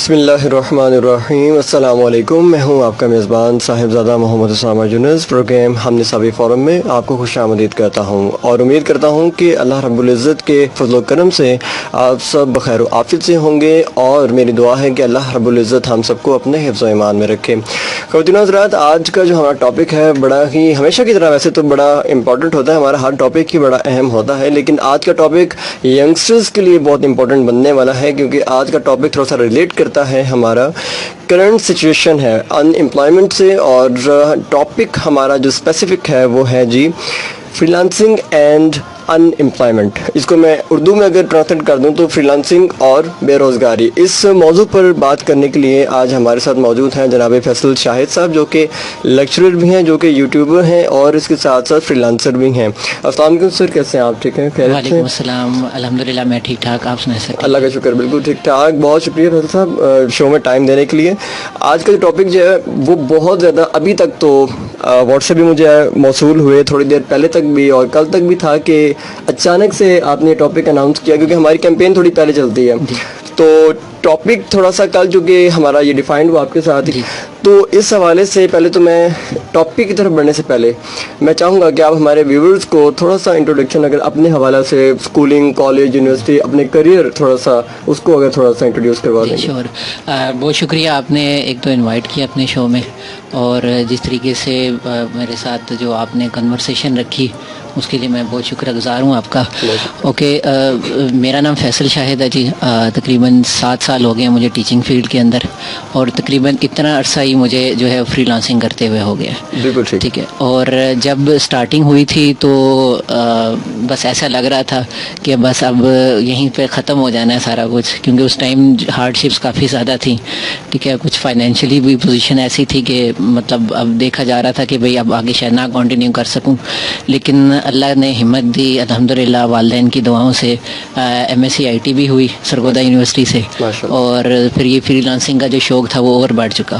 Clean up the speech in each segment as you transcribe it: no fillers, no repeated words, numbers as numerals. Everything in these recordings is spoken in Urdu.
بسم اللہ الرحمن الرحیم، السلام علیکم۔ میں ہوں آپ کا میزبان صاحبزادہ محمد اسامہ یونس۔ پروگرام ہم نصابی فورم میں آپ کو خوش آمدید کرتا ہوں اور امید کرتا ہوں کہ اللہ رب العزت کے فضل و کرم سے آپ سب بخیر و عافیت سے ہوں گے، اور میری دعا ہے کہ اللہ رب العزت ہم سب کو اپنے حفظ و ایمان میں رکھے۔ خواتین و حضرات، آج کا جو ہمارا ٹاپک ہے بڑا ہی ہمیشہ کی طرح ویسے تو بڑا امپورٹنٹ ہوتا ہے، ہمارا ہر ٹاپک ہی بڑا اہم ہوتا ہے، لیکن آج کا ٹاپک ینگسٹرز کے لیے بہت امپورٹنٹ بننے والا ہے، کیونکہ آج کا ٹاپک تھوڑا سا ریلیٹ کرتا ہے ہمارا کرنٹ سچویشن ہے ان امپلائمنٹ سے، اور ٹاپک ہمارا جو اسپیسیفک ہے وہ ہے جی freelancing and unemployment. اس کو میں اردو میں اگر ٹرانسلیٹ کر دوں تو فری لانسنگ اور بے روزگاری۔ اس موضوع پر بات کرنے کے لیے آج ہمارے ساتھ موجود ہیں جناب فیصل شاہد صاحب، جو کہ لیکچرر بھی ہیں، جو کہ یوٹیوبر ہیں، اور اس کے ساتھ ساتھ فری لانسر بھی ہیں۔ السلام علیکم سر، کیسے ہیں آپ؟ ٹھیک ہیں؟ وعلیکم السلام، الحمدللہ میں ٹھیک ٹھاک، آپ سنائیں سر؟ اللہ کا شکر، بالکل ٹھیک ٹھاک۔ بہت شکریہ فیصل صاحب شو میں ٹائم دینے کے لیے۔ آج کا جو ٹاپک جو ہے وہ بہت زیادہ ابھی تک تو واٹس ایپ بھی مجھے موصول ہوئے تھوڑی دیر پہلے تک بھی، اور کل تک بھی تھا کہ اچانک سے آپ نے ٹاپک اناؤنس کیا، کیونکہ ہماری کیمپین تھوڑی پہلے چلتی ہے، تو ٹاپک تھوڑا سا کل چونکہ ہمارا یہ ڈیفائنڈ ہوا آپ کے ساتھ ہی، تو اس حوالے سے پہلے تو میں ٹاپک کی طرف بڑھنے سے پہلے میں چاہوں گا کہ آپ ہمارے ویورز کو تھوڑا سا انٹروڈکشن اگر اپنے حوالے سے اسکولنگ، کالج، یونیورسٹی، اپنے کریئر تھوڑا سا اس کو اگر تھوڑا سا انٹروڈیوس کروا دیں۔ شور، بہت شکریہ، آپ نے ایک تو انوائٹ کیا اپنے شو میں، اور جس طریقے سے میرے ساتھ جو آپ نے کنورسیشن رکھی اس کے لیے میں بہت شکر گزار ہوں آپ کا۔ اوکے، میرا نام فیصل شاہد ہے جی، تقریباً 7 سال ہو گئے ہیں مجھے ٹیچنگ فیلڈ کے اندر، اور تقریباً اتنا عرصہ ہی مجھے جو ہے فری لانسنگ کرتے ہوئے ہو گیا۔ بالکل ٹھیک ہے، اور جب اسٹارٹنگ ہوئی تھی تو بس ایسا لگ رہا تھا کہ بس اب یہیں پہ ختم ہو جانا ہے سارا کچھ، کیونکہ اس ٹائم ہارڈ شپس کافی زیادہ تھیں۔ ٹھیک ہے، کچھ فائنینشلی بھی پوزیشن ایسی تھی کہ مطلب اب دیکھا جا رہا تھا کہ بھئی اب آگے شاید نہ کنٹینیو کر سکوں، لیکن اللہ نے ہمت دی الحمدللہ، والدین کی دعاؤں سے M S C I T بھی ہوئی سرگودا یونیورسٹی سے، اور پھر یہ فری لانسنگ کا جو شوق تھا وہ اور بڑھ چکا،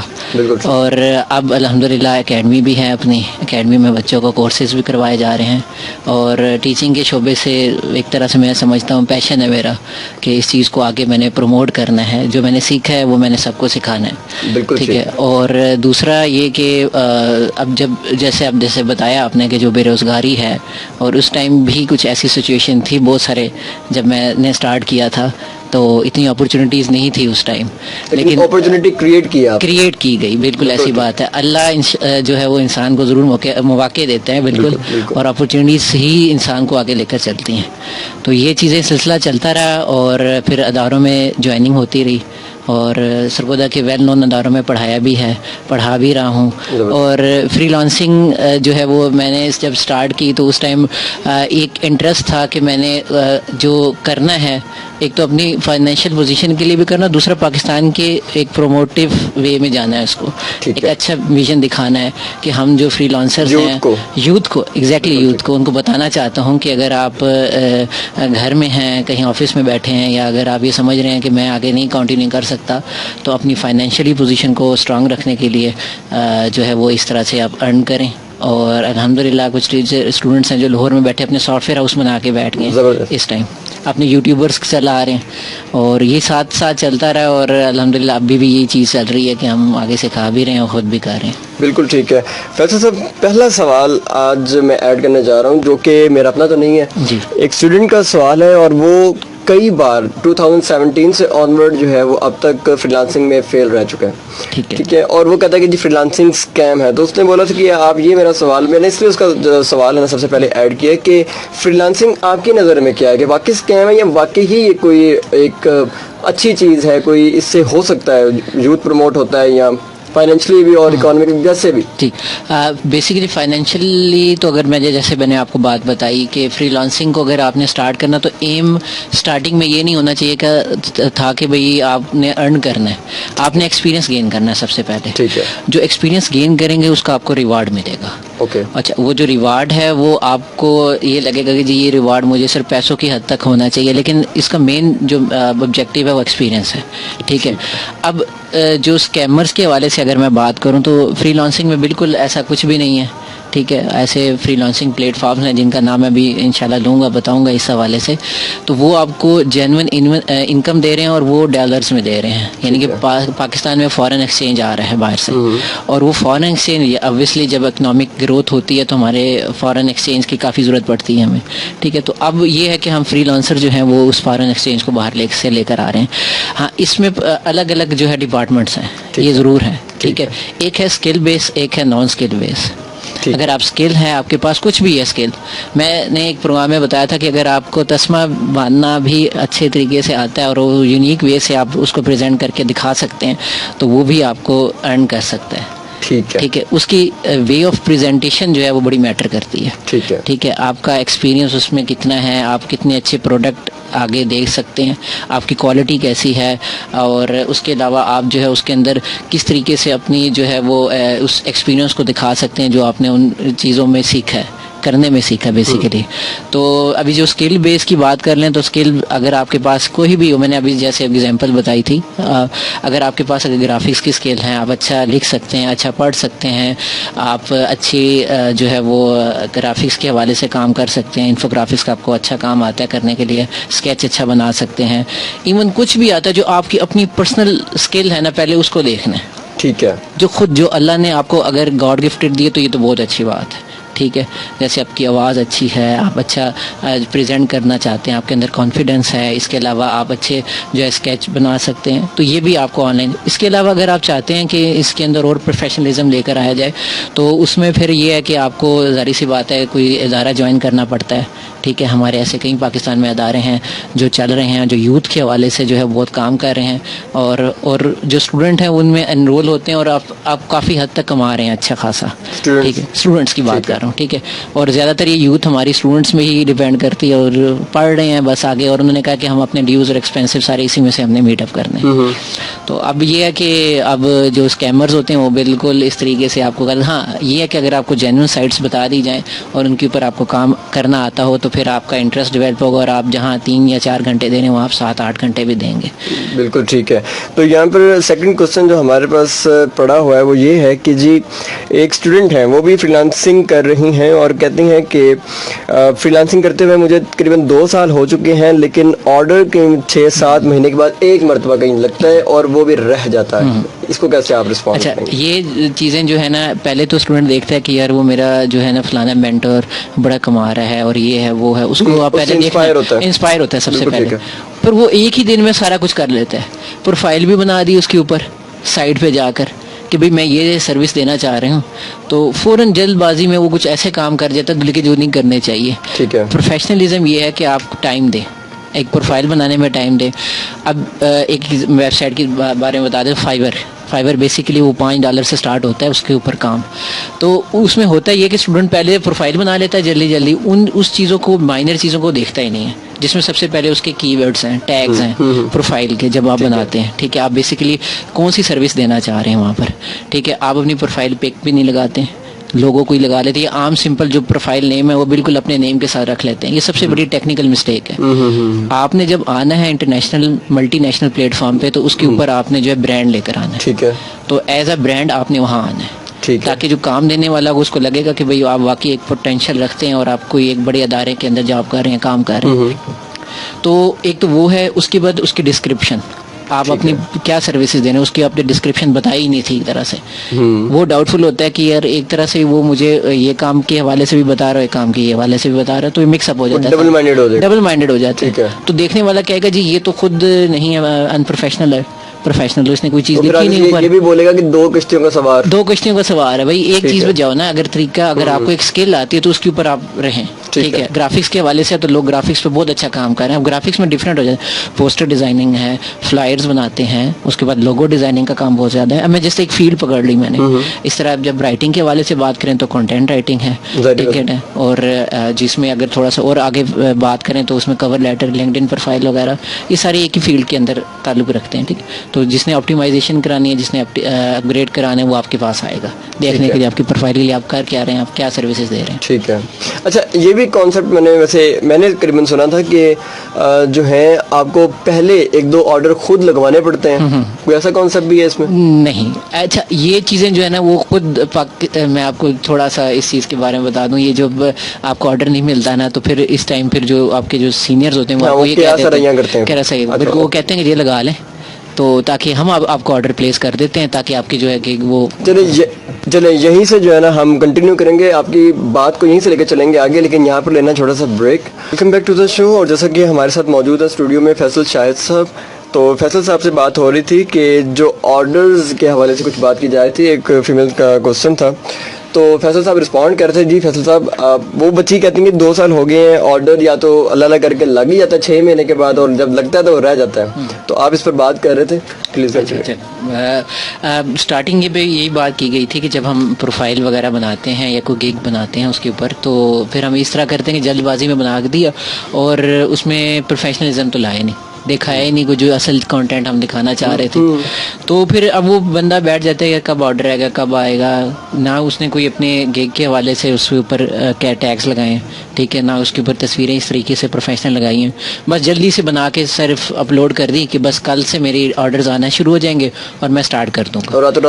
اور اب الحمدللہ اکیڈمی بھی ہے، اپنی اکیڈمی میں بچوں کو کورسز بھی کروائے جا رہے ہیں، اور ٹیچنگ کے شعبے سے ایک طرح سے میں سمجھتا ہوں پیشن ہے میرا کہ اس چیز کو آگے میں نے پروموٹ کرنا ہے، جو میں نے سیکھا ہے وہ میں نے سب کو سکھانا ہے۔ ٹھیک ہے، اور دوسرا یہ کہ اب جیسے بتایا آپ نے کہ جو بے روزگاری ہے، اور اس ٹائم بھی کچھ ایسی سچویشن تھی بہت سارے، جب میں نے اسٹارٹ کیا تھا تو اتنی اپرچونیٹیز نہیں تھی اس ٹائم، لیکن اپرچونیٹی کریٹ کی گئی، بالکل ایسی بات ہے۔ اللہ جو ہے وہ انسان کو ضرور مواقع دیتے ہیں، بالکل، اور اپرچونیٹیز ہی انسان کو آگے لے کر چلتی ہیں۔ تو یہ چیزیں سلسلہ چلتا رہا، اور پھر اداروں میں جوائننگ ہوتی رہی، اور سرگودا کے ویل نون اداروں میں پڑھا بھی رہا ہوں، اور فری لانسنگ جو ہے وہ میں نے جب سٹارٹ کی تو اس ٹائم ایک انٹرسٹ تھا کہ میں نے جو کرنا ہے، ایک تو اپنی فائنینشیل پوزیشن کے لیے بھی کرنا، دوسرا پاکستان کے ایک پروموٹیو وے میں جانا ہے، اس کو ایک اچھا ویژن دکھانا ہے کہ ہم جو فری لانسرز ہیں، یوتھ کو یوتھ کو ان کو بتانا چاہتا ہوں کہ اگر آپ گھر میں ہیں، کہیں آفس میں بیٹھے ہیں، یا اگر آپ یہ سمجھ رہے ہیں کہ میں آگے نہیں کنٹینیو کر سکتا، تو اپنی فائنینشیلی پوزیشن کو اسٹرانگ رکھنے کے لیے جو ہے وہ اس طرح سے آپ ارن کریں۔ اور الحمدللہ کچھ اسٹوڈنٹس ہیں جو لاہور میں بیٹھے اپنے سافٹ ویئر ہاؤس بنا کے بیٹھ گئے اس ٹائم، اپنے یوٹیوبرس چلا رہے ہیں، اور یہ ساتھ چلتا رہا، اور الحمدللہ ابھی بھی یہی چیز چل رہی ہے کہ ہم آگے سکھا بھی رہے ہیں اور خود بھی کر رہے ہیں۔ بالکل ٹھیک ہے۔ فیصل صاحب، پہلا سوال آج میں ایڈ کرنے جا رہا ہوں، جو کہ میرا اپنا تو نہیں ہے، ایک اسٹوڈنٹ کا سوال ہے، اور وہ کئی بار 2017 سے آنورڈ جو ہے وہ اب تک فری لانسنگ میں فیل رہ چکا ہے۔ ٹھیک ہے، اور وہ کہتا ہے کہ جی فری لانسنگ اسکیم ہے، تو اس نے بولا تھا کہ آپ یہ میرا سوال، میں نے اس لیے اس کا سوال ہے نا سب سے پہلے ایڈ کیا کہ فری لانسنگ آپ کی نظر میں کیا ہے، کہ واقعی اسکیم ہے یا واقعی ہی یہ کوئی ایک اچھی چیز ہے، کوئی اس سے ہو سکتا ہے یوتھ پروموٹ ہوتا ہے، یا فائنینشلی بھی اور اکانومک ویسے بھی؟ ٹھیک، بیسیکلی فائنینشلی تو اگر جیسے میں نے آپ کو بات بتائی کہ فری لانسنگ کو اگر آپ نے سٹارٹ کرنا تو ایم سٹارٹنگ میں یہ نہیں ہونا چاہیے کہ تھا کہ بھئی آپ نے ارن کرنا ہے، آپ نے ایکسپیرینس گین کرنا ہے سب سے پہلے۔ ٹھیک ہے، جو ایکسپیرینس گین کریں گے اس کا آپ کو ریوارڈ ملے گا۔ اچھا، وہ جو ریوارڈ ہے وہ آپ کو یہ لگے گا کہ جی یہ ریوارڈ مجھے صرف پیسوں کی حد تک ہونا چاہیے، لیکن اس کا مین جو آبجیکٹیو ہے وہ ایکسپیرینس ہے۔ ٹھیک ہے، اب جو اسکیمرز کے حوالے سے اگر میں بات کروں تو فری لانسنگ میں بالکل ایسا کچھ بھی نہیں ہے۔ ٹھیک ہے. ایسے فری لانسنگ پلیٹ فارمز ہیں جن کا نام میں ابھی انشاءاللہ لوں گا, بتاؤں گا اس حوالے سے. تو وہ آپ کو جینون انکم دے رہے ہیں اور وہ ڈالرز میں دے رہے ہیں, یعنی کہ پاکستان میں فارن ایکسچینج آ رہا ہے باہر سے, اور وہ فارن ایکسچینج اویسلی جب اکنامک گروتھ ہوتی ہے تو ہمارے فارن ایکسچینج کی کافی ضرورت پڑتی ہے ہمیں, ٹھیک ہے. تو اب یہ ہے کہ ہم فری لانسر جو ہیں وہ اس فارن ایکسچینج کو باہر سے لے کر آ رہے ہیں. ہاں, اس میں الگ الگ جو ہے ڈپارٹمنٹس ہیں, یہ ضرور ہے, ٹھیک ہے. ایک ہے اسکل بیس, ایک ہے نان اسکل بیس. اگر آپ اسکل ہیں, آپ کے پاس کچھ بھی ہے اسکل, میں نے ایک پروگرام میں بتایا تھا کہ اگر آپ کو تسمہ باندھنا بھی اچھے طریقے سے آتا ہے اور وہ یونیک وے سے آپ اس کو پریزنٹ کر کے دکھا سکتے ہیں تو وہ بھی آپ کو ارن کر سکتا ہے, ٹھیک ہے. اس کی وے آف پریزنٹیشن جو ہے وہ بڑی میٹر کرتی ہے, ٹھیک ہے. آپ کا ایکسپیرینس اس میں کتنا ہے, آپ کتنے اچھے پروڈکٹ آگے دیکھ سکتے ہیں, آپ کی کوالٹی کیسی ہے, اور اس کے علاوہ آپ جو ہے اس کے اندر کس طریقے سے اپنی جو ہے وہ اس ایکسپیرینس کو دکھا سکتے ہیں جو آپ نے ان چیزوں میں سیکھا ہے, کرنے میں سیکھا بیسیکلی. تو ابھی جو اسکل بیس کی بات کر لیں تو اسکل اگر آپ کے پاس کوئی بھی ہو, میں نے ابھی جیسے ایگزامپل بتائی تھی, اگر آپ کے پاس اگر گرافکس کی اسکل ہیں, آپ اچھا لکھ سکتے ہیں, اچھا پڑھ سکتے ہیں, آپ اچھی جو ہے وہ گرافکس کے حوالے سے کام کر سکتے ہیں, انفوگرافکس کا آپ کو اچھا کام آتا ہے کرنے کے لیے, اسکیچ اچھا بنا سکتے ہیں, ایون کچھ بھی آتا ہے جو آپ کی اپنی پرسنل اسکل ہے نا, پہلے اس کو دیکھنا ہے, ٹھیک ہے. جو اللہ نے آپ کو اگر گاڈ گفٹڈ دیے تو یہ تو بہت اچھی بات ہے, ٹھیک ہے. جیسے آپ کی آواز اچھی ہے, آپ اچھا پریزنٹ کرنا چاہتے ہیں, آپ کے اندر کانفیڈنس ہے, اس کے علاوہ آپ اچھے جو ہے اسکیچ بنا سکتے ہیں, تو یہ بھی آپ کو آن لائن. اس کے علاوہ اگر آپ چاہتے ہیں کہ اس کے اندر اور پروفیشنلزم لے کر آیا جائے تو اس میں پھر یہ ہے کہ آپ کو ظاہر سی بات ہے کوئی ادارہ جوائن کرنا پڑتا ہے, ٹھیک ہے. ہمارے ایسے کئی پاکستان میں ادارے ہیں جو چل رہے ہیں, جو یوتھ کے حوالے سے جو ہے بہت کام کر رہے ہیں, اور جو اسٹوڈنٹ ہیں ان میں انرول ہوتے ہیں اور آپ کافی حد تک کما رہے ہیں اچھا خاصا, ٹھیک ہے. اسٹوڈنٹس کی بات کر رہا ہوں, ٹھیک ہے. اور زیادہ تر یہ یوتھ ہماری اسٹوڈنٹس میں ہی ڈیپینڈ کرتی ہے اور پڑھ رہے ہیں بس آگے, اور انہوں نے کہا کہ ہم اپنے ڈیوز اور ایکسپینسو سارے اسی میں سے ہم نے میٹ اپ کرنے ہیں. تو اب یہ ہے کہ اب جو اسکیمرز ہوتے ہیں وہ بالکل اس طریقے سے آپ کو ہاں یہ ہے کہ اگر آپ کو جینوئن سائٹس بتا دی جائیں اور ان کے اوپر آپ کو کام کرنا آتا ہو تو پھر آپ کا انٹرسٹ ڈیولپ ہوگا, اور آپ جہاں 3 یا 4 گھنٹے دے رہے ہیں وہاں آپ 7-8 گھنٹے بھی دیں گے. بالکل ٹھیک ہے. تو یہاں پر سیکنڈ کوشچن جو ہمارے پاس پڑا ہوا ہے وہ یہ ہے کہ جی ایک اسٹوڈنٹ ہیں, وہ بھی فری لانسنگ کر رہی ہیں اور کہتی ہیں کہ فری لانسنگ کرتے ہوئے مجھے تقریباً 2 سال ہو چکے ہیں, لیکن آرڈر کے 6-7 مہینے کے بعد ایک مرتبہ کہیں لگتا ہے اور وہ بھی رہ جاتا ہے. اس کو کیسے آپ رسپانس کریں گے؟ یہ چیزیں جو ہے نا, پہلے تو اسٹوڈنٹ دیکھتا ہے کہ یار وہ میرا جو ہے نا فلانا مینٹور بڑا کما رہا ہے اور یہ ہے وہ ہے, اس کو آپ پہلے انسپائر ہوتا ہے سب سے پہلے. پھر وہ ایک ہی دن میں سارا کچھ کر لیتا ہے, پروفائل بھی بنا دی اس کے اوپر سائٹ پہ جا کر کہ بھئی میں یہ سروس دینا چاہ رہا ہوں, تو فوراً جلد بازی میں وہ کچھ ایسے کام کر جاتا ہے بلکہ جو نہیں کرنے چاہیے. ٹھیک ہے. پروفیشنلزم یہ ہے کہ آپ ٹائم دیں, ایک پروفائل بنانے میں ٹائم دیں. اب ایک ویب سائٹ کے بارے میں بتا دیں, فائبر بیسیکلی وہ $5 سے سٹارٹ ہوتا ہے اس کے اوپر کام. تو اس میں ہوتا ہے یہ کہ اسٹوڈنٹ پہلے پروفائل بنا لیتا ہے جلدی اس چیزوں کو, مائنر چیزوں کو دیکھتا ہی نہیں ہے, جس میں سب سے پہلے اس کے کی ورڈز ہیں, ٹیگز ہیں پروفائل کے جب آپ بناتے ہیں, ٹھیک ہے. آپ بیسیکلی کون سی سروس دینا چاہ رہے ہیں وہاں پر, ٹھیک ہے. آپ اپنی پروفائل پک بھی نہیں لگاتے, لوگوں کو ہی لگا لیتے ہیں. عام سمپل جو پروفائل نیم ہے وہ بالکل اپنے نیم کے ساتھ رکھ لیتے ہیں. یہ سب سے بڑی ٹیکنیکل مسٹیک ہے. آپ نے جب آنا ہے international multi national plate form پہ تو اس کے اوپر آپ نے جو ہے برانڈ لے کر آنا ہے, ٹھیک ہے. تو ایز اے برانڈ آپ نے وہاں آنا ہے, تاکہ جو کام دینے والا اس کو لگے گا کہ بھئی آپ واقعی ایک پوٹینشیل رکھتے ہیں اور آپ کوئی ایک بڑے ادارے کے اندر جاب کر رہے ہیں, کام کر رہے ہیں. تو ایک تو وہ ہے. اس کے بعد اس کی ڈسکرپشن, آپ اپنی کیا سروسز دے رہے ہیں اس کی آپ نے ڈسکرپشن بتائی ہی نہیں تھی ایک طرح سے. وہ ڈاؤٹ فل ہوتا ہے کہ یار ایک طرح سے وہ مجھے یہ کام کے حوالے سے بھی بتا رہا ہے, کام کے حوالے سے بھی بتا رہا ہے, تو یہ مکس اپ ہو جاتا ہے, ڈبل مائنڈیڈ ہو جاتا ہے. تو دیکھنے والا کہے گا جی یہ تو خود نہیں ہے, ان پروفیشنل ہے. پروفیشنل اس نے کوئی چیز لکھی نہیں اوپر, یہ بھی بولے گا کہ 2 کشتیوں کا سوار ہے. بھائی ایک چیز پہ جاؤ نا, اگر طریقہ اگر آپ کو ایک اسکل آتی ہے تو اس کے اوپر آپ رہیں, ٹھیک ہے. گرافکس کے حوالے سے تو لوگ گرافکس پہ بہت اچھا کام کر رہے ہیں. اب گرافکس میں ڈفرینٹ ہو جاتا ہے, پوسٹر ڈیزائننگ ہے, فلائرز بناتے ہیں, اس کے بعد لوگو ڈیزائننگ کا کام بہت زیادہ ہے. اب میں جیسے ایک فیلڈ پکڑ لی میں نے, اس طرح جب رائٹنگ کے حوالے سے بات کریں تو کنٹینٹ رائٹنگ ہے, ٹھیک ہے. اور جس میں اگر تھوڑا سا اور آگے بات کریں تو اس میں کور لیٹر, لنکڈ ان پروفائل وغیرہ, یہ سارے ایک ہی فیلڈ کے اندر تعلق رکھتے ہیں, ٹھیک ہے. تو جس نے آپٹیمائزیشن کرانی ہے, جس نے اپگریڈ کرانا ہے, وہ آپ کے پاس آئے گا دیکھنے کے لیے آپ کی پروفائل کے لیے آپ کر کیا رہے ہیں, آپ کیا سروسز دے رہے ہیں. ٹھیک ہے. اچھا, یہ بھی کانسیپٹ میں نے قریباً سنا تھا کہ جو ہے آپ کو پہلے 1-2 آرڈر خود لگوانے پڑتے ہیں, کوئی ایسا کانسیپٹ بھی ہے اس میں؟ نہیں. اچھا, یہ چیزیں جو ہے نا وہ خود میں آپ کو تھوڑا سا اس چیز کے بارے میں بتا دوں. یہ جب آپ کو آرڈر نہیں ملتا نا تو پھر اس ٹائم پھر جو آپ کے جو سینئرز ہوتے ہیں وہ یہ کہتے ہیں کہ یہ لگا لیں, تو تاکہ ہم آپ کو آرڈر پلیس کر دیتے ہیں, تاکہ آپ کی جو ہے کہ وہ چلیں یہیں سے جو ہے نا ہم کنٹینیو کریں گے, آپ کی بات کو یہیں سے لے کے چلیں گے آگے, لیکن یہاں پر لینا چھوٹا سا break. Welcome back to the show. اور جیسا کہ ہمارے ساتھ موجود ہے اسٹوڈیو میں فیصل شاہد صاحب. تو فیصل صاحب سے بات ہو رہی تھی کہ جو آرڈرز کے حوالے سے کچھ بات کی جائے تھی, ایک فیمیل کا کوسچن تھا, تو فیصل صاحب رسپونڈ کر رہے تھے. جی فیصل صاحب, وہ بچی کہتی ہیں کہ 2 سال ہو گئے ہیں, آرڈر یا تو اللہ اللہ کر کے لگ ہی جاتا ہے 6 مہینے کے بعد, اور جب لگتا ہے تو وہ رہ جاتا ہے. تو آپ اس پر بات کر رہے تھے, پلیز. اسٹارٹنگ پہ یہی بات کی گئی تھی کہ جب ہم پروفائل وغیرہ بناتے ہیں یا کوئی گگ بناتے ہیں اس کے اوپر, تو پھر ہم اس طرح کرتے ہیں کہ جلد بازی میں بنا دیا اور اس میں پروفیشنلزم تو لائے نہیں, دکھایا ہی نہیں کوئی جو اصل کانٹینٹ ہم دکھانا چاہ رہے تھے. تو پھر اب وہ بندہ بیٹھ جاتا ہے کہ کب آرڈر آئے گا, کب آئے گا. نہ اس نے کوئی اپنے گیگ کے حوالے سے اس کے اوپر کیا ٹیگس لگائے ہیں, ٹھیک ہے, نہ اس کے اوپر تصویریں اس طریقے سے پروفیشنل لگائی ہیں. بس جلدی سے بنا کے صرف اپلوڈ کر دی کہ بس کل سے میری آرڈرز آنا شروع ہو جائیں گے اور میں سٹارٹ کر دوں گا, اور راتوں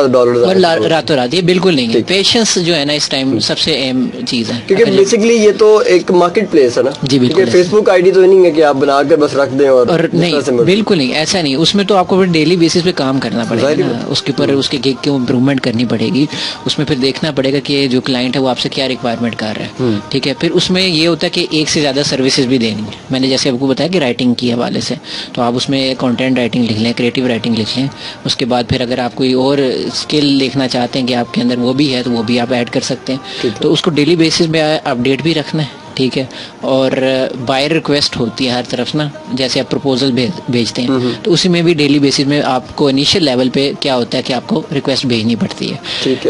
رات. یہ بالکل نہیں ہے. پیشنس جو ہے نا اس ٹائم سب سے اہم چیز ہے, کیونکہ بیسکلی یہ تو ایک مارکیٹ پلیس ہے نا. جی بالکل. فیس بک آئی ڈی تو نہیں ہے کہ آپ بنا کے بس رکھ دیں اور نہیں, بالکل نہیں, ایسا نہیں. اس میں تو آپ کو ڈیلی بیسس پہ کام کرنا پڑے گا, اس کے اوپر اس کے گگ کی امپروومنٹ کرنی پڑے گی. اس میں پھر دیکھنا پڑے گا کہ جو کلائنٹ ہے وہ آپ سے کیا ریکوائرمنٹ کر رہا ہے, ٹھیک ہے. پھر اس میں یہ ہوتا ہے کہ ایک سے زیادہ سروسز بھی دینی ہے. میں نے جیسے آپ کو بتایا کہ رائٹنگ کی حوالے سے, تو آپ اس میں کانٹینٹ رائٹنگ لکھ لیں, کریٹیو رائٹنگ لکھ لیں. اس کے بعد پھر اگر آپ کوئی اور اسکل دیکھنا چاہتے ہیں کہ آپ کے اندر وہ بھی ہے تو وہ بھی آپ ایڈ کر سکتے ہیں. تو اس کو ڈیلی بیسس پہ اپڈیٹ بھی رکھنا ہے, ٹھیک ہے. اور بائر ریکویسٹ ہوتی ہے ہر طرف نا, جیسے آپ پروپوزل بھیجتے ہیں تو اسی میں بھی ڈیلی بیسس میں آپ کو انیشیل لیول پہ کیا ہوتا ہے کہ آپ کو ریکویسٹ بھیجنی پڑتی ہے.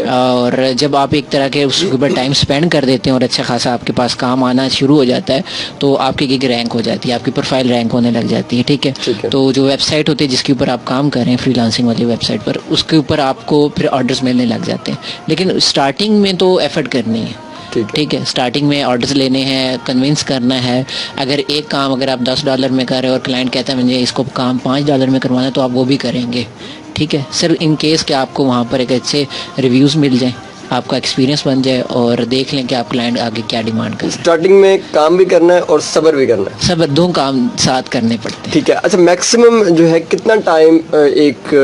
اور جب آپ ایک طرح کے اس کے اوپر ٹائم اسپینڈ کر دیتے ہیں اور اچھا خاصا آپ کے پاس کام آنا شروع ہو جاتا ہے, تو آپ کی گگ رینک ہو جاتی ہے, آپ کی پروفائل رینک ہونے لگ جاتی ہے, ٹھیک ہے. تو جو ویب سائٹ ہوتی ہے جس کے اوپر آپ کام کر رہے ہیں, فری لانسنگ والی ویب سائٹ پر, اس کے اوپر آپ کو پھر آرڈرز ملنے لگ جاتے ہیں. لیکن اسٹارٹنگ میں تو ایفرٹ کرنی ہے, ٹھیک ہے. اسٹارٹنگ میں آرڈرز لینے ہیں, کنونس کرنا ہے. اگر ایک کام اگر آپ $10 میں کر رہے ہیں اور کلائنٹ کہتا ہے مجھے اس کو کام $5 میں کروانا ہے, تو آپ وہ بھی کریں گے, ٹھیک ہے. صرف ان کیس کہ آپ کو وہاں پر ایک اچھے ریویوز مل جائیں, آپ کا ایکسپیرینس بن جائے, اور دیکھ لیں کہ آپ کلائنٹ آگے کیا ڈیمانڈ کر رہے ہیں. اسٹارٹنگ میں کام بھی کرنا ہے اور صبر بھی کرنا ہے, صبر, 2 کام ساتھ کرنے پڑتے ہیں, ٹھیک ہے. اچھا, میکسیمم جو ہے کتنا ٹائم ایک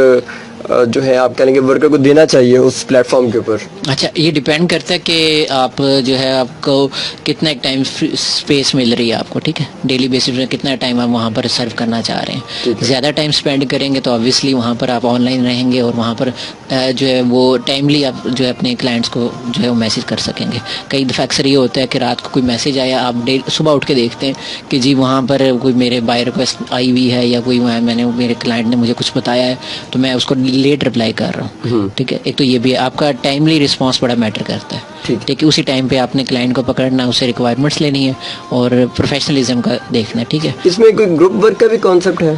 جو ہے آپ کہیں گے ورکر کو دینا چاہیے اس پلیٹ فارم کے اوپر؟ اچھا, یہ ڈیپینڈ کرتا ہے کہ آپ جو ہے آپ کو کتنا ایک ٹائم اسپیس مل رہی ہے آپ کو, ٹھیک ہے. ڈیلی بیسس میں کتنا ٹائم آپ وہاں پر سرو کرنا چاہ رہے ہیں. زیادہ ٹائم اسپینڈ کریں گے تو آبویسلی وہاں پر آپ آن لائن رہیں گے, اور وہاں پر جو ہے وہ ٹائملی آپ جو ہے اپنے کلائنٹس کو جو ہے وہ میسیج کر سکیں گے. کئی دفعہ اکثر یہ ہوتا ہے کہ رات کو کوئی میسیج آیا, آپ صبح اٹھ کے دیکھتے ہیں کہ جی وہاں پر کوئی میرے بائی ریکویسٹ آئی ہوئی ہے, یا کوئی میں نے میرے کلائنٹ نے مجھے کچھ بتایا ہے تو میں اس کو لیٹ رپلائی کر رہا ہوں, ٹھیک ہے. ایک تو یہ بھی ہے, آپ کا ٹائملی رسپانس بڑا میٹر کرتا ہے, ٹھیک ہے. اسی ٹائم پہ آپ نے کلائنٹ کو پکڑنا, اسے ریکوائرمنٹس لینی ہے اور پروفیشنلزم کا دیکھنا ہے, ٹھیک ہے. اس میں کوئی گروپ ورک کا بھی کانسیپٹ ہے؟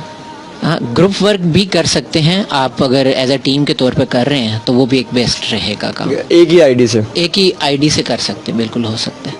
ہاں, گروپ ورک بھی کر سکتے ہیں آپ, اگر ایز اے ٹیم کے طور پہ کر رہے ہیں تو وہ بھی ایک بیسٹ رہے گا کام. ایک ہی آئی ڈی سے کر سکتے ہیں, بالکل ہو سکتا ہے.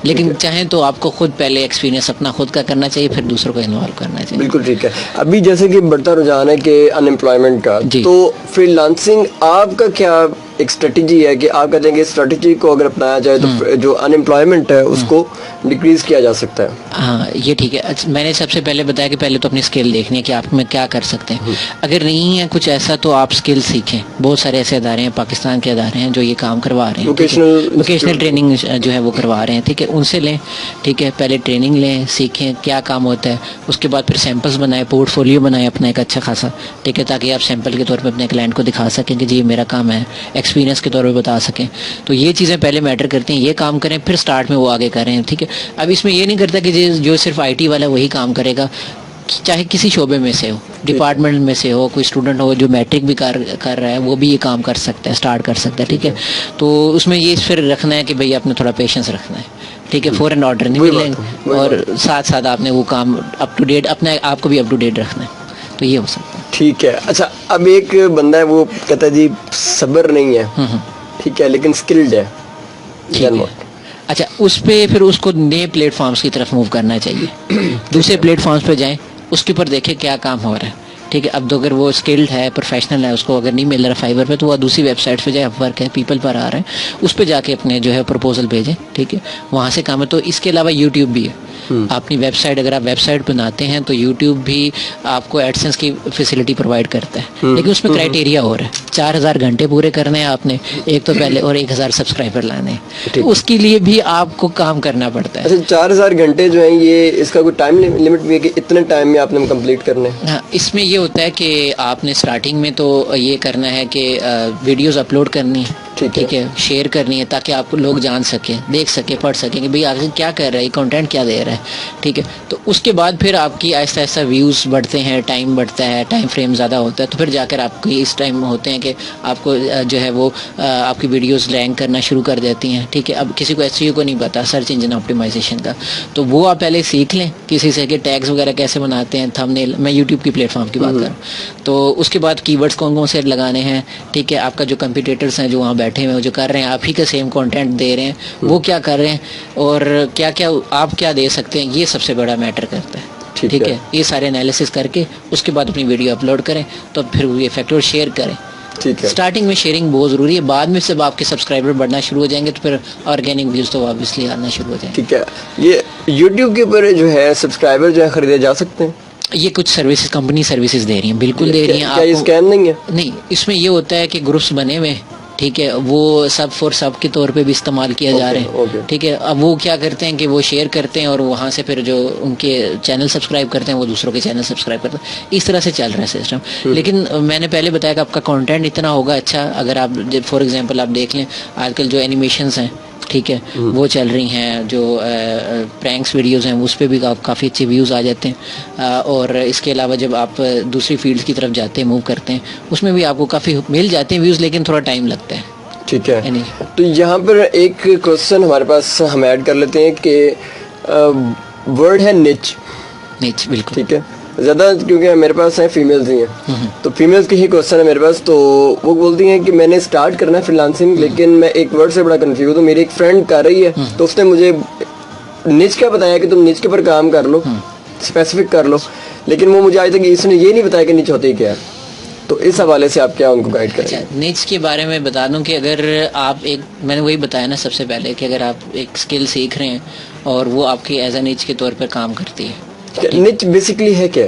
لیکن چاہیں تو آپ کو خود پہلے ایکسپیرینس اپنا خود کا کرنا چاہیے, پھر دوسروں کو انوالو کرنا چاہیے. بالکل ٹھیک ہے. ابھی جیسے کہ بڑھتا رجحان ہے کہ ان امپلائمنٹ کا, تو فری لانسنگ آپ کا کیا ایک اسٹریٹجی ہے کہ آپ کہتے ہیں کہ اسٹریٹجی کو اگر اپنایا جائے تو جو ان امپلائمنٹ ہے اس کو ڈیکریز کیا جا سکتا ہے؟ ہاں, یہ ٹھیک ہے. میں نے سب سے پہلے بتایا کہ پہلے تو اپنی اسکل دیکھنی ہے کہ آپ میں کیا کر سکتے ہیں. اگر نہیں ہے کچھ ایسا تو آپ اسکل سیکھیں. بہت سارے ایسے ادارے ہیں, پاکستان کے ادارے ہیں جو یہ کام کروا رہے ہیں, ووکیشنل ٹریننگ جو ہے وہ کروا رہے ہیں, ٹھیک ہے. ان سے لیں, ٹھیک ہے. پہلے ٹریننگ لیں, سیکھیں کیا کام ہوتا ہے. اس کے بعد پھر سیمپلز بنائیں, پورٹ فولیو بنائیں اپنا ایک اچھا خاصا, ٹھیک ہے, تاکہ آپ سیمپل کے طور پہ اپنے کلائنٹ کو دکھا سکیں کہ جی میرا کام ہے, ایکسپیرینس کے طور پہ بتا سکیں. تو یہ چیزیں پہلے میٹر کرتی ہیں, یہ کام کریں, پھر سٹارٹ میں وہ آگے کریں, ٹھیک ہے. اب اس میں یہ نہیں کرتا کہ جو صرف آئی ٹی والا وہی کام کرے گا, چاہے کسی شعبے میں سے ہو, ڈپارٹمنٹ میں سے ہو, کوئی اسٹوڈنٹ ہو جو میٹرک بھی کر رہا ہے وہ بھی یہ کام کر سکتا ہے, اسٹارٹ کر سکتا ہے, ٹھیک ہے. تو اس میں یہ پھر رکھنا ہے کہ بھئی آپ نے تھوڑا پیشنس رکھنا ہے, ٹھیک ہے. فوراً آرڈر نہیں ملیں, اور ساتھ ساتھ آپ نے وہ کام اپ ٹو ڈیٹ, اپنے آپ کو بھی اپ ٹو ڈیٹ رکھنا ہے. تو یہ ہو سکتا ہے. ٹھیک ہے. اچھا اب ایک بندہ ہے وہ کہتا ہے جی صبر نہیں ہے, ٹھیک ہے, لیکن اسکلڈ ہے, اچھا اس پہ پھر اس کو نئے پلیٹ فارمز کی طرف موو کرنا چاہیے, دوسرے پلیٹ فارمز پہ جائیں, اس کے اوپر دیکھیں کیا کام ہو رہا ہے. ٹھیک ہے, اب تو اگر وہ اسکلڈ ہے, پروفیشنل ہے, اس کو اگر نہیں مل رہا فائبر پہ تو وہ دوسری ویب سائٹ پہ جائے, اپ ورک ہے, پیپل پر آ رہے ہیں, اس پہ جا کے اپنے جو ہے پروپوزل بھیجیں. ٹھیک ہے, وہاں سے کام ہے. تو اس کے علاوہ یوٹیوب بھی ہے, اپنی ویب سائٹ اگر آپ ویب سائٹ بناتے ہیں تو یوٹیوب بھی آپ کو ایڈسنس کی فیسلٹی پرووائڈ کرتا ہے, لیکن اس میں کرائٹیریا ہو رہا ہے, 4000 گھنٹے پورے کرنے ہیں آپ نے ایک تو پہلے, اور 1000 سبسکرائبر لانے ہیں, تو اس کے لیے بھی آپ کو کام کرنا پڑتا ہے. اچھا 4000 گھنٹے جو ہیں یہ اس کا کوئی ٹائم لمٹ بھی ہے کہ اتنے ٹائم میں آپ نے کمپلیٹ کرنے ہیں؟ ہاں, اس میں یہ ہوتا ہے کہ آپ نے اسٹارٹنگ میں تو یہ کرنا ہے کہ ویڈیوز اپلوڈ کرنی ہے, ٹھیک ہے, شیئر کرنی ہے تاکہ آپ لوگ جان سکیں, دیکھ سکیں, پڑھ سکیں کہ بھئی آگے کیا کر رہا ہے, کنٹینٹ کیا دے رہا ہے. ٹھیک ہے, تو اس کے بعد پھر آپ کی آہستہ آہستہ ویوز بڑھتے ہیں, ٹائم بڑھتا ہے, ٹائم فریم زیادہ ہوتا ہے, تو پھر جا کر آپ کی اس ٹائم ہوتے ہیں کہ آپ کو جو ہے وہ آپ کی ویڈیوز رینک کرنا شروع کر دیتی ہیں. ٹھیک ہے, اب کسی کو SEO کو نہیں پتا سرچ انجن آپٹیمائزیشن کا, تو وہ آپ پہلے سیکھ لیں کسی سے کہ ٹیگز وغیرہ کیسے بناتے ہیں, تھم نیل, میں یوٹیوب کی پلیٹ فارم کی بات کروں, تو اس کے بعد کی ورڈز کون کون سے لگانے ہیں. ٹھیک ہے, آپ کا جو کمپیٹیٹرس ہیں جو وہاں بیٹھے ہوئے جو کر رہے ہیں آپ ہی کا سیم کنٹینٹ دے رہے ہیں, وہ کیا کر رہے ہیں اور کیا کیا آپ کیا دے سکتے ہیں, یہ سب سے بڑا میٹر کرتا ہے. ٹھیک ہے, یہ سارے انالیسس کر کے اس کے بعد اپنی ویڈیو اپلوڈ کریں, تو پھر یہ فیکٹر شیئر کریں. اسٹارٹنگ میں شیئرنگ بہت ضروری ہے, بعد میں جب آپ کے سبسکرائبر بڑھنا شروع ہو جائیں گے تو پھر آرگینک ویوز تو آبویسلی آنا شروع ہو جائیں گے. ٹھیک ہے, یہ یوٹیوب کے اوپر جو ہے سبسکرائبر جو ہے خریدے جا سکتے ہیں؟ یہ کچھ سروسز کمپنی سروسز دے رہی ہیں, بالکل دے رہی ہیں. کیا یہ اسکیم نہیں ہے؟ نہیں, اس میں یہ ہوتا ہے کہ گروپس بنے ہوئے, ٹھیک ہے, وہ سب فور سب کے طور پہ بھی استعمال کیا جا رہے ہیں. ٹھیک ہے, اب وہ کیا کرتے ہیں کہ وہ شیئر کرتے ہیں اور وہاں سے پھر جو ان کے چینل سبسکرائب کرتے ہیں وہ دوسروں کے چینل سبسکرائب کرتے ہیں, اس طرح سے چل رہا ہے سسٹم. لیکن میں نے پہلے بتایا کہ آپ کا کنٹینٹ اتنا ہوگا اچھا, اگر آپ فار ایگزامپل آپ دیکھ لیں آج کل جو اینیمیشنز ہیں, ٹھیک ہے, وہ چل رہی ہیں, جو پرینکس ویڈیوز ہیں اس پہ بھی کافی اچھے ویوز آ جاتے ہیں, اور اس کے علاوہ جب آپ دوسری فیلڈ کی طرف جاتے ہیں, موو کرتے ہیں, اس میں بھی آپ کو کافی مل جاتے ہیں ویوز, لیکن تھوڑا ٹائم لگتا ہے. ٹھیک ہے, تو یہاں پر ایک کوشچن ہمارے پاس ہم ایڈ کر لیتے ہیں کہ ورڈ ہے نچ. بالکل ٹھیک ہے, زیادہ کیونکہ میرے پاس ہیں فیمیلز ہی ہیں, تو فیمیلز کی ہی کوشچن ہے میرے پاس, تو وہ بولتی ہیں کہ میں نے اسٹارٹ کرنا ہے فری لانسنگ, لیکن میں ایک ورڈ سے بڑا کنفیوز ہوں. میری ایک فرینڈ کر رہی ہے تو اس نے مجھے نچ کا بتایا کہ تم نچ کے پر کام کر لو, اسپیسیفک کر لو, لیکن وہ مجھے آج تک اس نے یہ نہیں بتایا کہ نچ ہوتی کیا ہے. تو اس حوالے سے آپ کیا ان کو گائیڈ کریں؟ اچھا, نیچ کے بارے میں بتا دوں کہ اگر آپ ایک, میں نے وہی بتایا نا سب سے پہلے کہ اگر آپ ایک اسکل سیکھ رہے ہیں اور وہ آپ کی ایز اے نیچ کے طور پر کام کرتی ہے. نیچ بیسکلی ہے کیا؟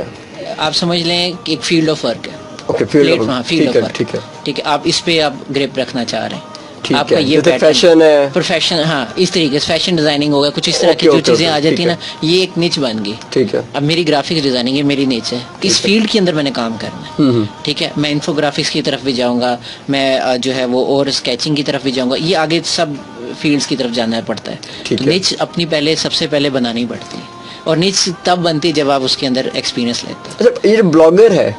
آپ سمجھ لیں کہ ایک فیلڈ آف ورک ہے. فیلڈ آف ورک, ٹھیک ہے, آپ اس پہ آپ گریپ رکھنا چاہ رہے ہیں, آپ کا یہ فیشن ہے, پروفیشن, ہاں اس طریقے سے فیشن ڈیزائننگ ہوگا, کچھ اس طرح کی جو چیزیں آ جاتی ہیں نا, یہ ایک نیچ بن گئی. ٹھیک ہے, اب میری گرافکس ڈیزائننگ ہے, میری نیچ ہے, اس فیلڈ کے اندر میں نے کام کرنا ہے. ٹھیک ہے, میں انفو گرافکس کی طرف بھی جاؤں گا, میں جو ہے وہ اور اسکیچنگ کی طرف بھی جاؤں گا, یہ آگے سب فیلڈس کی طرف جانا پڑتا ہے. نیچ اپنی پہلے سب سے پہلے بنانی پڑتی ہے, اور نیچ تب بنتی جب آپ اس کے اندر ایکسپیرینس لیتے ہیں. اچھا, یہ جو بلاگر ہے,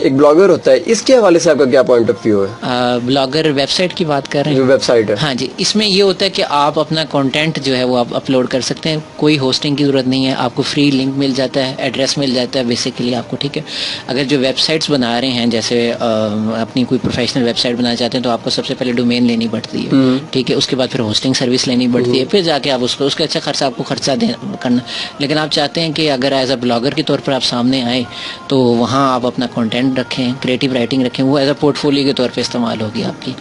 ایک بلاگر ہوتا ہے, اس کے حوالے سے آپ کا کیا پوائنٹ آف ویو ہے؟ بلاگر ویب سائٹ کی بات کر رہے ہیں؟ جو ویب سائٹ ہے, ہاں جی, اس میں یہ ہوتا ہے کہ آپ اپنا کنٹینٹ جو ہے وہ آپ اپلوڈ کر سکتے ہیں, کوئی ہوسٹنگ کی ضرورت نہیں ہے, آپ کو فری لنک مل جاتا ہے, ایڈریس مل جاتا ہے بیسیکلی آپ کو. ٹھیک ہے, اگر جو ویب سائٹس بنا رہے ہیں, جیسے اپنی کوئی پروفیشنل ویب سائٹ بنانا چاہتے ہیں, تو آپ کو سب سے پہلے ڈومین لینی پڑتی ہے. ٹھیک ہے, اس کے بعد پھر ہوسٹنگ سروس لینی پڑتی ہے, پھر جا کے آپ اس کا اچھا خرچہ آپ کو خرچہ کرنا. لیکن آپ چاہتے ہیں کہ اگر ایز اے بلاگر کے طور پر آپ سامنے آئے تو وہاں آپ اپنا کنٹینٹ رکھیں, کریٹو رائٹنگ رکھیں, وہ ایز اے پورٹ فولیو کے طور پہ استعمال ہوگی آپ کی.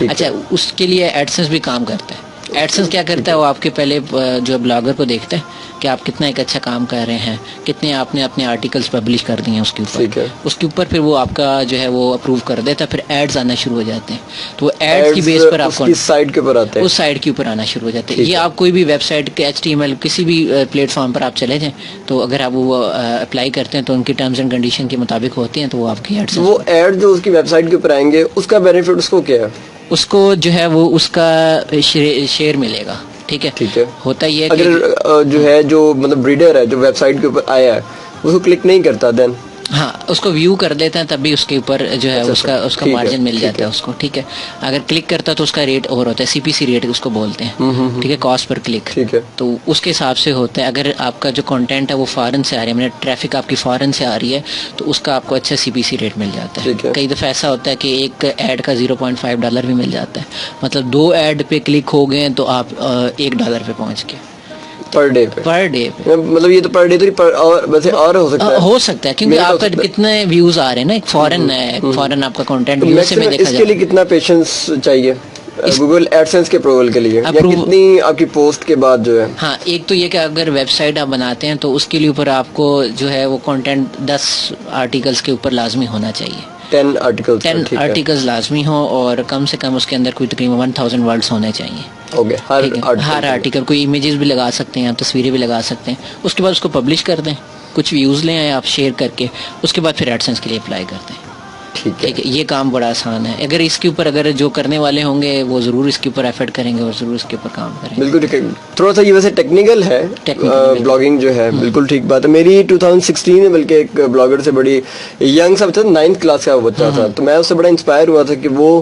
اچھا, اس کے لیے ایڈسنس بھی کام کرتا ہے. ایڈسنس کیا کرتا ہے, وہ آپ کے پہلے جو بلاگر کو دیکھتا ہے کہ آپ کتنا ایک اچھا کام کر رہے ہیں, کتنے آپ نے اپنے آرٹیکلس پبلش کر دیے ہیں اس کے اوپر, پھر وہ آپ کا جو ہے وہ اپروو کر دیتا ہے, پھر ایڈز آنا شروع ہو جاتے ہیں. تو وہ ایڈز کی بیس پر آپ اس سائٹ کے اوپر آتے ہیں, اس سائٹ کے اوپر آنا شروع ہو جاتے ہیں. یہ آپ کوئی بھی ویب سائٹ کے HTML کسی بھی پلیٹ فارم پر آپ چلے جائیں, تو اگر آپ وہ اپلائی کرتے ہیں تو ان کی ٹرمز اینڈ کنڈیشن کے مطابق ہوتی ہیں, تو وہ آپ کی ایڈز, وہ ایڈ جو اس کی ویب سائٹ کے اوپر آئیں گے, اس کا بینیفٹ اس کو کیا ہے؟ اس کو جو ہے وہ اس کا شیئر ملے گا. ٹھیک ہے, ہوتا یہ اگر جو ہے جو مطلب ریڈر ہے جو ویب سائٹ کے اوپر آیا ہے اس کو کلک نہیں کرتا, دین ہاں اس کو ویو کر دیتے ہیں تب بھی اس کے اوپر جو ہے اس کا ٹھیک ہے، مارجن مل ٹھیک جاتا ہے اس کو. ٹھیک ہے, اگر کلک کرتا ہے تو اس کا ریٹ اور ہوتا ہے, سی پی سی ریٹ اس کو بولتے ہیں. ٹھیک ہے, کاسٹ پر کلک. ٹھیک ہے. تو اس کے حساب سے ہوتا ہے. اگر آپ کا جو کنٹینٹ ہے وہ فارن سے آ رہی ہے, ٹریفک آپ کی فارن سے آ رہی ہے, تو اس کا آپ کو اچھا سی پی سی ریٹ مل جاتا ہے. کئی دفعہ ایسا ہوتا ہے کہ ایک ایڈ کا $0.5 بھی مل جاتا ہے. مطلب 2 ایڈ پہ کلک ہو گئے تو آپ $1 پہ پہنچ گئے پر ڈے پہ. مطلب یہ تو پر ڈے تو اور ویسے اور ہو سکتا ہے کیونکہ آپ کا کتنے ویوز آ رہے ہیں نا, ایک فورن ہے, فورن آپ کا کنٹینٹ ویوز سے میں دیکھا اس کے لیے کتنا پیشنس چاہیے گوگل ایڈسنس کے اپروول کے لیے, یا کتنی آپ کی پوسٹ کے بعد جو ہے؟ ہاں, ایک تو یہ کہ اگر ویب سائٹ آپ بناتے ہیں تو اس کے لیے اوپر آپ کو جو ہے وہ کنٹینٹ 10 آرٹیکلس کے اوپر لازمی ہونا چاہیے. 10 آرٹیکلز لازمی ہوں, اور کم سے کم اس کے اندر کوئی تقریباً 1000 ورڈز ہونے چاہیے. ہر آرٹیکل کوئی امیجز بھی لگا سکتے ہیں آپ, تصویریں بھی لگا سکتے ہیں. اس کے بعد اس کو پبلش کر دیں, کچھ ویوز لیں آئے آپ شیئر کر کے, اس کے بعد پھر ایڈسنس کے لیے اپلائی کر دیں. ٹھیک ہے, یہ کام بڑا آسان ہے. اگر اس کے اوپر اگر جو کرنے والے ہوں گے وہ ضرور اس کے اوپر ایفرٹ کریں گے اور ضرور اس کے اوپر کام کریں گے. بالکل ٹھیک ہے. تھوڑا سا یہ ویسے ٹیکنیکل ہے بلاگنگ جو ہے, بالکل ٹھیک بات ہے. میری 2016 میں بلکہ ایک بلاگر سے بڑی ینگ سا بچہ, 9th کلاس کا بچہ تھا, تو میں اس سے بڑا انسپائر ہوا تھا کہ وہ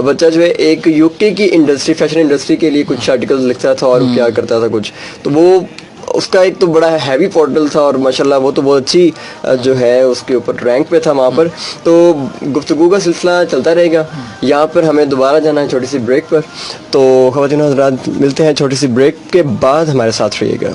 بچہ جو ہے ایک UK کی انڈسٹری, فیشن انڈسٹری کے لیے کچھ آرٹیکلز لکھتا تھا اور کیا کرتا تھا کچھ. تو وہ اس کا ایک تو بڑا ہیوی پورٹل تھا, اور ماشاءاللہ وہ تو بہت اچھی جو ہے اس کے اوپر رینک پہ تھا وہاں پر. تو گفتگو کا سلسلہ چلتا رہے گا. یہاں پر ہمیں دوبارہ جانا ہے چھوٹی سی بریک پر, تو خواتین حضرات ملتے ہیں چھوٹی سی بریک کے بعد, ہمارے ساتھ رہیے گا.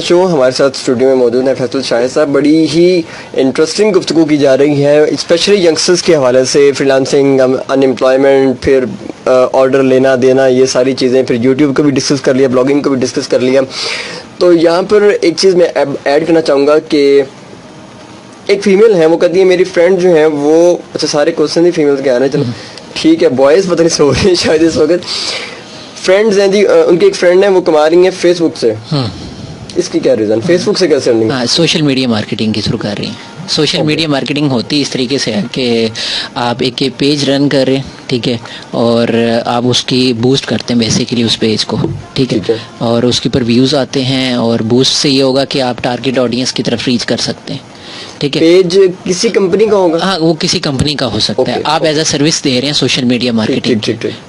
شو ہمارے ساتھ اسٹوڈیو میں موجود ہیں فیصل شاہد صاحب. بڑی ہی انٹرسٹنگ گفتگو کی جا رہی ہے, اسپیشلی ینگسٹرز کے حوالے سے, فری لانسنگ, ان امپلائمنٹ, پھر آرڈر لینا دینا, یہ ساری چیزیں. پھر یوٹیوب کو بھی ڈسکس کر لیا, بلاگنگ کو بھی ڈسکس کر لیا. تو یہاں پر ایک چیز میں ایڈ کرنا چاہوں گا کہ ایک فیمیل ہے, وہ کہتی ہے میری فرینڈ جو ہیں وہ, اچھا سارے کوشچن ہی فیمیل کے آ رہے ہیں, چلو ٹھیک ہے. بوائز پتہ نہیں سو رہے ہیں شاید اس وقت. فرینڈز ہیں جی, ان کی ایک فرینڈ ہے, وہ کما رہی ہیں فیس بک سے. اس کی کیا ریزن, فیس بک سے کیسے ارننگ؟ سوشل میڈیا مارکیٹنگ کے تھرو کر رہی ہیں. سوشل میڈیا مارکیٹنگ ہوتی اس طریقے سے ہے کہ آپ ایک پیج رن کر رہے ہیں, ٹھیک ہے, اور آپ اس کی بوسٹ کرتے ہیں بیسیکلی اس پیج کو, ٹھیک ہے, اور اس کے اوپر ویوز آتے ہیں, اور بوسٹ سے یہ ہوگا کہ آپ ٹارگیٹ آڈینس کی طرف ریچ کر سکتے ہیں. ٹھیک ہے, پیج کسی کمپنی کا ہوگا؟ ہاں, وہ کسی کمپنی کا ہو سکتا ہے. آپ ایز اے سروس دے رہے ہیں سوشل میڈیا مارکیٹنگ,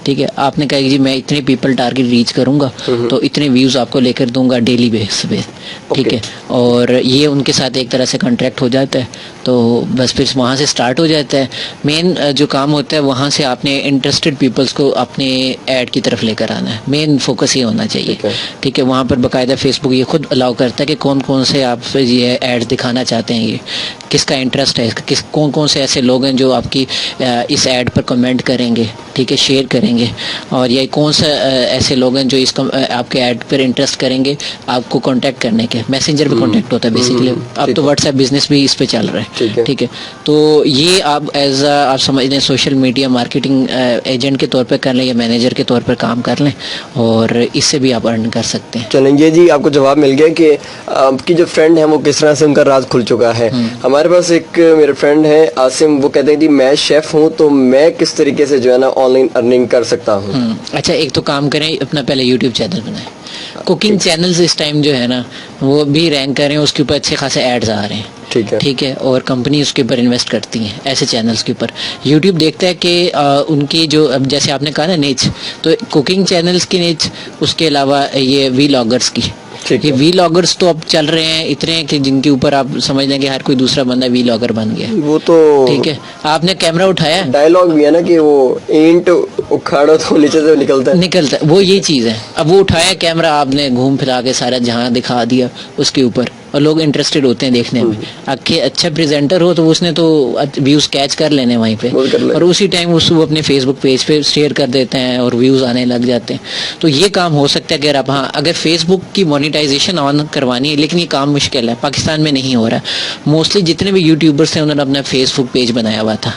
ٹھیک ہے. آپ نے کہا کہ جی میں اتنے پیپل ٹارگیٹ ریچ کروں گا تو اتنے ویوز آپ کو لے کر دوں گا ڈیلی بیس پہ, ٹھیک ہے, اور یہ ان کے ساتھ ایک طرح سے کانٹریکٹ ہو جاتا ہے. تو بس پھر وہاں سے سٹارٹ ہو جاتا ہے. مین جو کام ہوتا ہے وہاں سے آپ نے انٹرسٹڈ پیپلس کو اپنے ایڈ کی طرف لے کر آنا ہے. مین فوکس یہ ہونا چاہیے, ٹھیک ہے. وہاں پر باقاعدہ فیس بک یہ خود الاؤ کرتا ہے کہ کون کون سے آپ یہ ایڈ دکھانا چاہتے ہیں, یہ کس کا انٹرسٹ ہے, کون کون سے ایسے لوگ ہیں جو آپ کی اس ایڈ پر کمنٹ کریں گے, ٹھیک ہے, شیئر کریں گے, اور یہ کون سے ایسے لوگ ہیں جو اس آپ کے ایڈ پر انٹرسٹ کریں گے آپ کو کانٹیکٹ کرنے کے. میسنجر پہ کانٹیکٹ ہوتا ہے بیسیکلی. اب تو واٹس ایپ بزنس بھی اس پہ چل رہا ہے, ٹھیک ہے. تو یہ آپ ایز آپ سمجھ لیں سوشل میڈیا مارکیٹنگ ایجنٹ کے طور پہ کر لیں یا مینیجر کے طور پر کام کر لیں, اور اس سے بھی آپ ارن کر سکتے ہیں. چلیں گے جی, آپ کو جواب مل گیا کہ آپ کی جو فرینڈ ہے وہ کس طرح سے ان کا راز کھل چکا ہے. ہمارے پاس ایک میرے فرینڈ ہے عاصم, وہ کہتے ہیں جی میں شیف ہوں, تو میں کس طریقے سے جو ہے نا آن لائن ارننگ کر سکتا ہوں. اچھا, ایک تو کام کریں, اپنا پہلے یوٹیوب چینل بنائیں. کوکنگ چینلز اس ٹائم جو ہے نا وہ بھی رینک کر رہے ہیں, اس کے اوپر اچھے خاصے ایڈز آ رہے ہیں, ٹھیک ہے, اور کمپنی اس کے اوپر انویسٹ کرتی ہیں ایسے چینلز کے اوپر. یوٹیوب دیکھتا ہے کہ ان کی جو, اب جیسے آپ نے کہا نا نیچ, تو کوکنگ چینلز کی نیچ, اس کے علاوہ یہ ویلاگرز کی. یہ ویلاگرز تو اب چل رہے ہیں اتنے کہ جن کے اوپر آپ سمجھ لیں کہ ہر کوئی دوسرا بندہ ویلاگر بن گیا. وہ تو ٹھیک ہے, آپ نے کیمرہ اٹھایا, ڈائلاگ بھی ہے نا کہ وہ اینٹ اکھاڑو تو نیچے سے نکلتا ہے, وہ یہ چیز ہے. اب وہ اٹھایا کیمرہ, آپ نے گھوم پھرا کے سارا جہاں دکھا دیا اس کے اوپر, اور لوگ انٹرسٹڈ ہوتے ہیں دیکھنے میں. اچھا پریزنٹر ہو تو اس نے تو ویوز کیچ کر لینے وہیں پہ, اور اسی ٹائم اس وہ اپنے فیس بک پیج پہ شیئر کر دیتے ہیں اور ویوز آنے لگ جاتے ہیں. تو یہ کام ہو سکتا ہے کہ اگر فیس بک کی مونیٹائزیشن آن کروانی ہے, لیکن یہ کام مشکل ہے, پاکستان میں نہیں ہو رہا. موسٹلی جتنے بھی یوٹیوبرس ہیں انہوں نے اپنا فیس بک پیج بنایا ہوا تھا,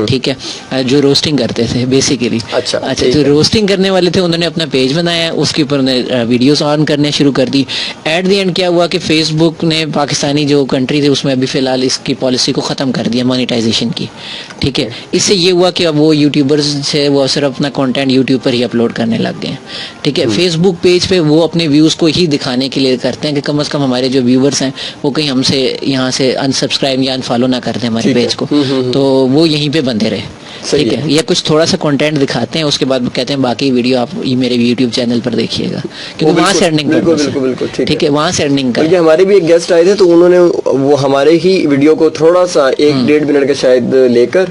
ٹھیک ہے, جو روسٹنگ کرتے تھے بیسیکلی. اچھا جو روسٹنگ کرنے والے تھے انہوں نے اپنا پیج بنایا, اس کے اوپر انہیں ویڈیوز آن کرنے شروع کر دی. ایٹ دی اینڈ کیا ہوا کہ فیس بک نے پاکستانی جو کنٹری تھے اس میں ابھی فی الحال اس کی پالیسی کو ختم کر دیا مانیٹائزیشن کی, ٹھیک ہے. اس سے یہ ہوا کہ اب وہ یوٹیوبرز سے وہ صرف اپنا کانٹینٹ یوٹیوب پر ہی اپلوڈ کرنے لگ گئے ہیں, ٹھیک ہے. فیس بک پیج پہ وہ اپنے ویوز کو ہی دکھانے کے لیے کرتے ہیں کہ کم از کم ہمارے جو ویورز ہیں وہ کہیں ہم سے یہاں سے انسبسکرائب یا انفالو نہ کر دیں ہمارے پیج کو, تو وہ یہیں پہ بندے رہے, ٹھیک ہے. یہ کچھ تھوڑا سا کنٹینٹ دکھاتے ہیں, اس کے بعد کہتے ہیں باقی ویڈیو آپ میرے یوٹیوب چینل پر دیکھیے گا, کیونکہ وہاں سے ارننگ, بالکل ٹھیک ہے, وہاں سے ارننگ کر. ہمارے بھی ایک گیسٹ آئے تھے تو انہوں نے وہ ہمارے ہی ویڈیو کو تھوڑا سا 1-1.5 منٹ کا شاید لے کر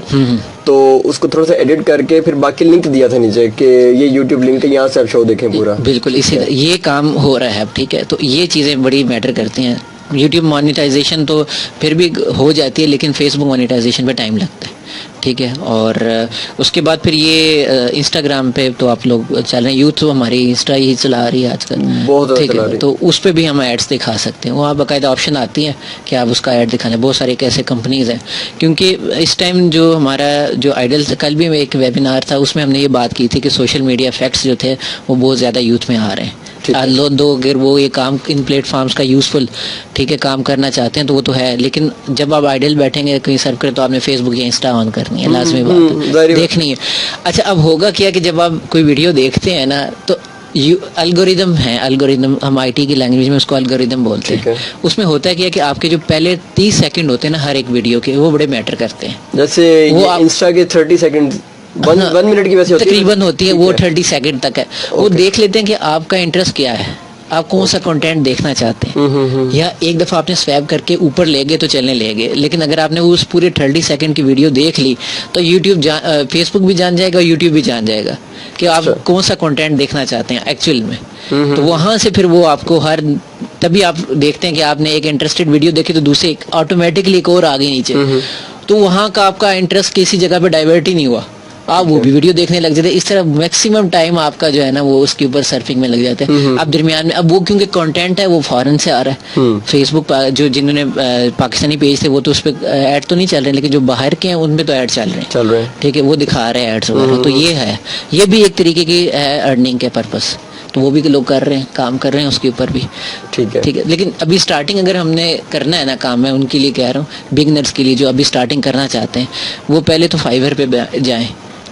تو اس کو تھوڑا سا ایڈٹ کر کے پھر باقی لنک دیا تھا نیچے کہ یہ یوٹیوب لنک ہے, یہاں سے آپ شو دیکھیں پورا. بالکل اسی طرح یہ کام ہو رہا ہے اب, ٹھیک ہے. تو یہ چیزیں بڑی میٹر کرتی ہیں. یوٹیوب مانیٹائزیشن تو پھر بھی ہو جاتی ہے, لیکن فیس بک مانیٹائزیشن پہ ٹائم لگتا ہے, ٹھیک ہے. اور اس کے بعد پھر یہ انسٹاگرام پہ تو آپ لوگ چل رہے ہیں, یوتھ تو ہماری انسٹا ہی چلا رہی ہے آج کل, ٹھیک ہے. تو اس پہ بھی ہم ایڈس دکھا سکتے ہیں, وہاں باقاعدہ آپشن آتی ہے کہ آپ اس کا ایڈ دکھانا. بہت سارے ایسے کمپنیز ہیں, کیونکہ اس ٹائم جو ہمارا جو آئیڈل, کل بھی ایک ویبینار تھا اس میں ہم نے یہ بات کی تھی کہ سوشل میڈیا افیکٹس جو تھے وہ بہت زیادہ یوتھ میں آ رہے ہیں. اگر وہ یہ کام ان پلیٹ فارمز کا یوزفل, ٹھیک ہے, کام کرنا چاہتے ہیں تو وہ تو ہے, لیکن جب آپ آئیڈل بیٹھیں گے کہیں سرف کرے تو آپ نے فیس بک یا انسٹا آن کرنی ہے, لازمی بات ہے, دیکھنی ہے. اچھا اب ہوگا کیا کہ جب آپ کوئی ویڈیو دیکھتے ہیں نا تو الگوریدم ہے, الگوریدم ہم آئی ٹی کی لینگویج میں اس کو الگوریدم بولتے ہیں. اس میں ہوتا ہے کیا کہ آپ کے جو پہلے 30 سیکنڈ ہوتے ہیں نا ہر ایک ویڈیو کے, وہ بڑے میٹر کرتے ہیں. جیسے وہ انسٹا کے 30 سیکنڈ 1 منٹ کی ویسے تقریباً ہوتی ہے, وہ 30 سیکنڈ تک ہے. وہ دیکھ لیتے ہیں کہ آپ کا انٹرسٹ کیا ہے, آپ کون سا کنٹینٹ دیکھنا چاہتے ہیں, یا ایک دفعہ آپ نے سویپ کر کے اوپر لے گئے تو چلنے لے گئے. لیکن اگر آپ نے اس پورے 30 سیکنڈ کی ویڈیو دیکھ لی تو یوٹیوب فیس بک بھی جان جائے گا اور یوٹیوب بھی جان جائے گا کہ آپ کون سا کنٹینٹ دیکھنا چاہتے ہیں ایکچوئل میں. تو وہاں سے پھر وہ آپ کو تبھی آپ دیکھتے ہیں کہ آپ نے ایک انٹرسٹڈ ویڈیو دیکھی تو دوسرے آٹومیٹکلی ایک اور آ گئی نیچے, تو وہاں کا آپ کا انٹرسٹ کسی جگہ پہ ڈائیورٹ ہی نہیں ہوا, آپ وہ بھی ویڈیو دیکھنے لگ جاتے ہیں. اس طرح میکسیمم ٹائم آپ کا جو ہے نا وہ اس کے اوپر سرفنگ میں لگ جاتے ہیں. اب درمیان میں اب وہ کیونکہ کنٹینٹ ہے وہ فارن سے آ رہا ہے, فیس بک جو جنہوں نے پاکستانی پیج تھے وہ تو اس پہ ایڈ تو نہیں چل رہے, لیکن جو باہر کے ہیں ان پہ تو ایڈ چل رہے ہیں, ٹھیک ہے, وہ دکھا رہے ہیں ایڈس وغیرہ. تو یہ ہے, یہ بھی ایک طریقے کی ہے ارننگ کے پرپس, تو وہ بھی لوگ کر رہے ہیں, کام کر رہے ہیں اس کے اوپر بھی, ٹھیک ہے. لیکن ابھی سٹارٹنگ اگر ہم نے کرنا ہے نا کام, میں ان کے لیے کہہ رہا ہوں بگنرز کے لیے جو ابھی سٹارٹنگ کرنا چاہتے ہیں وہ پہلے تو فائیور پہ جائیں,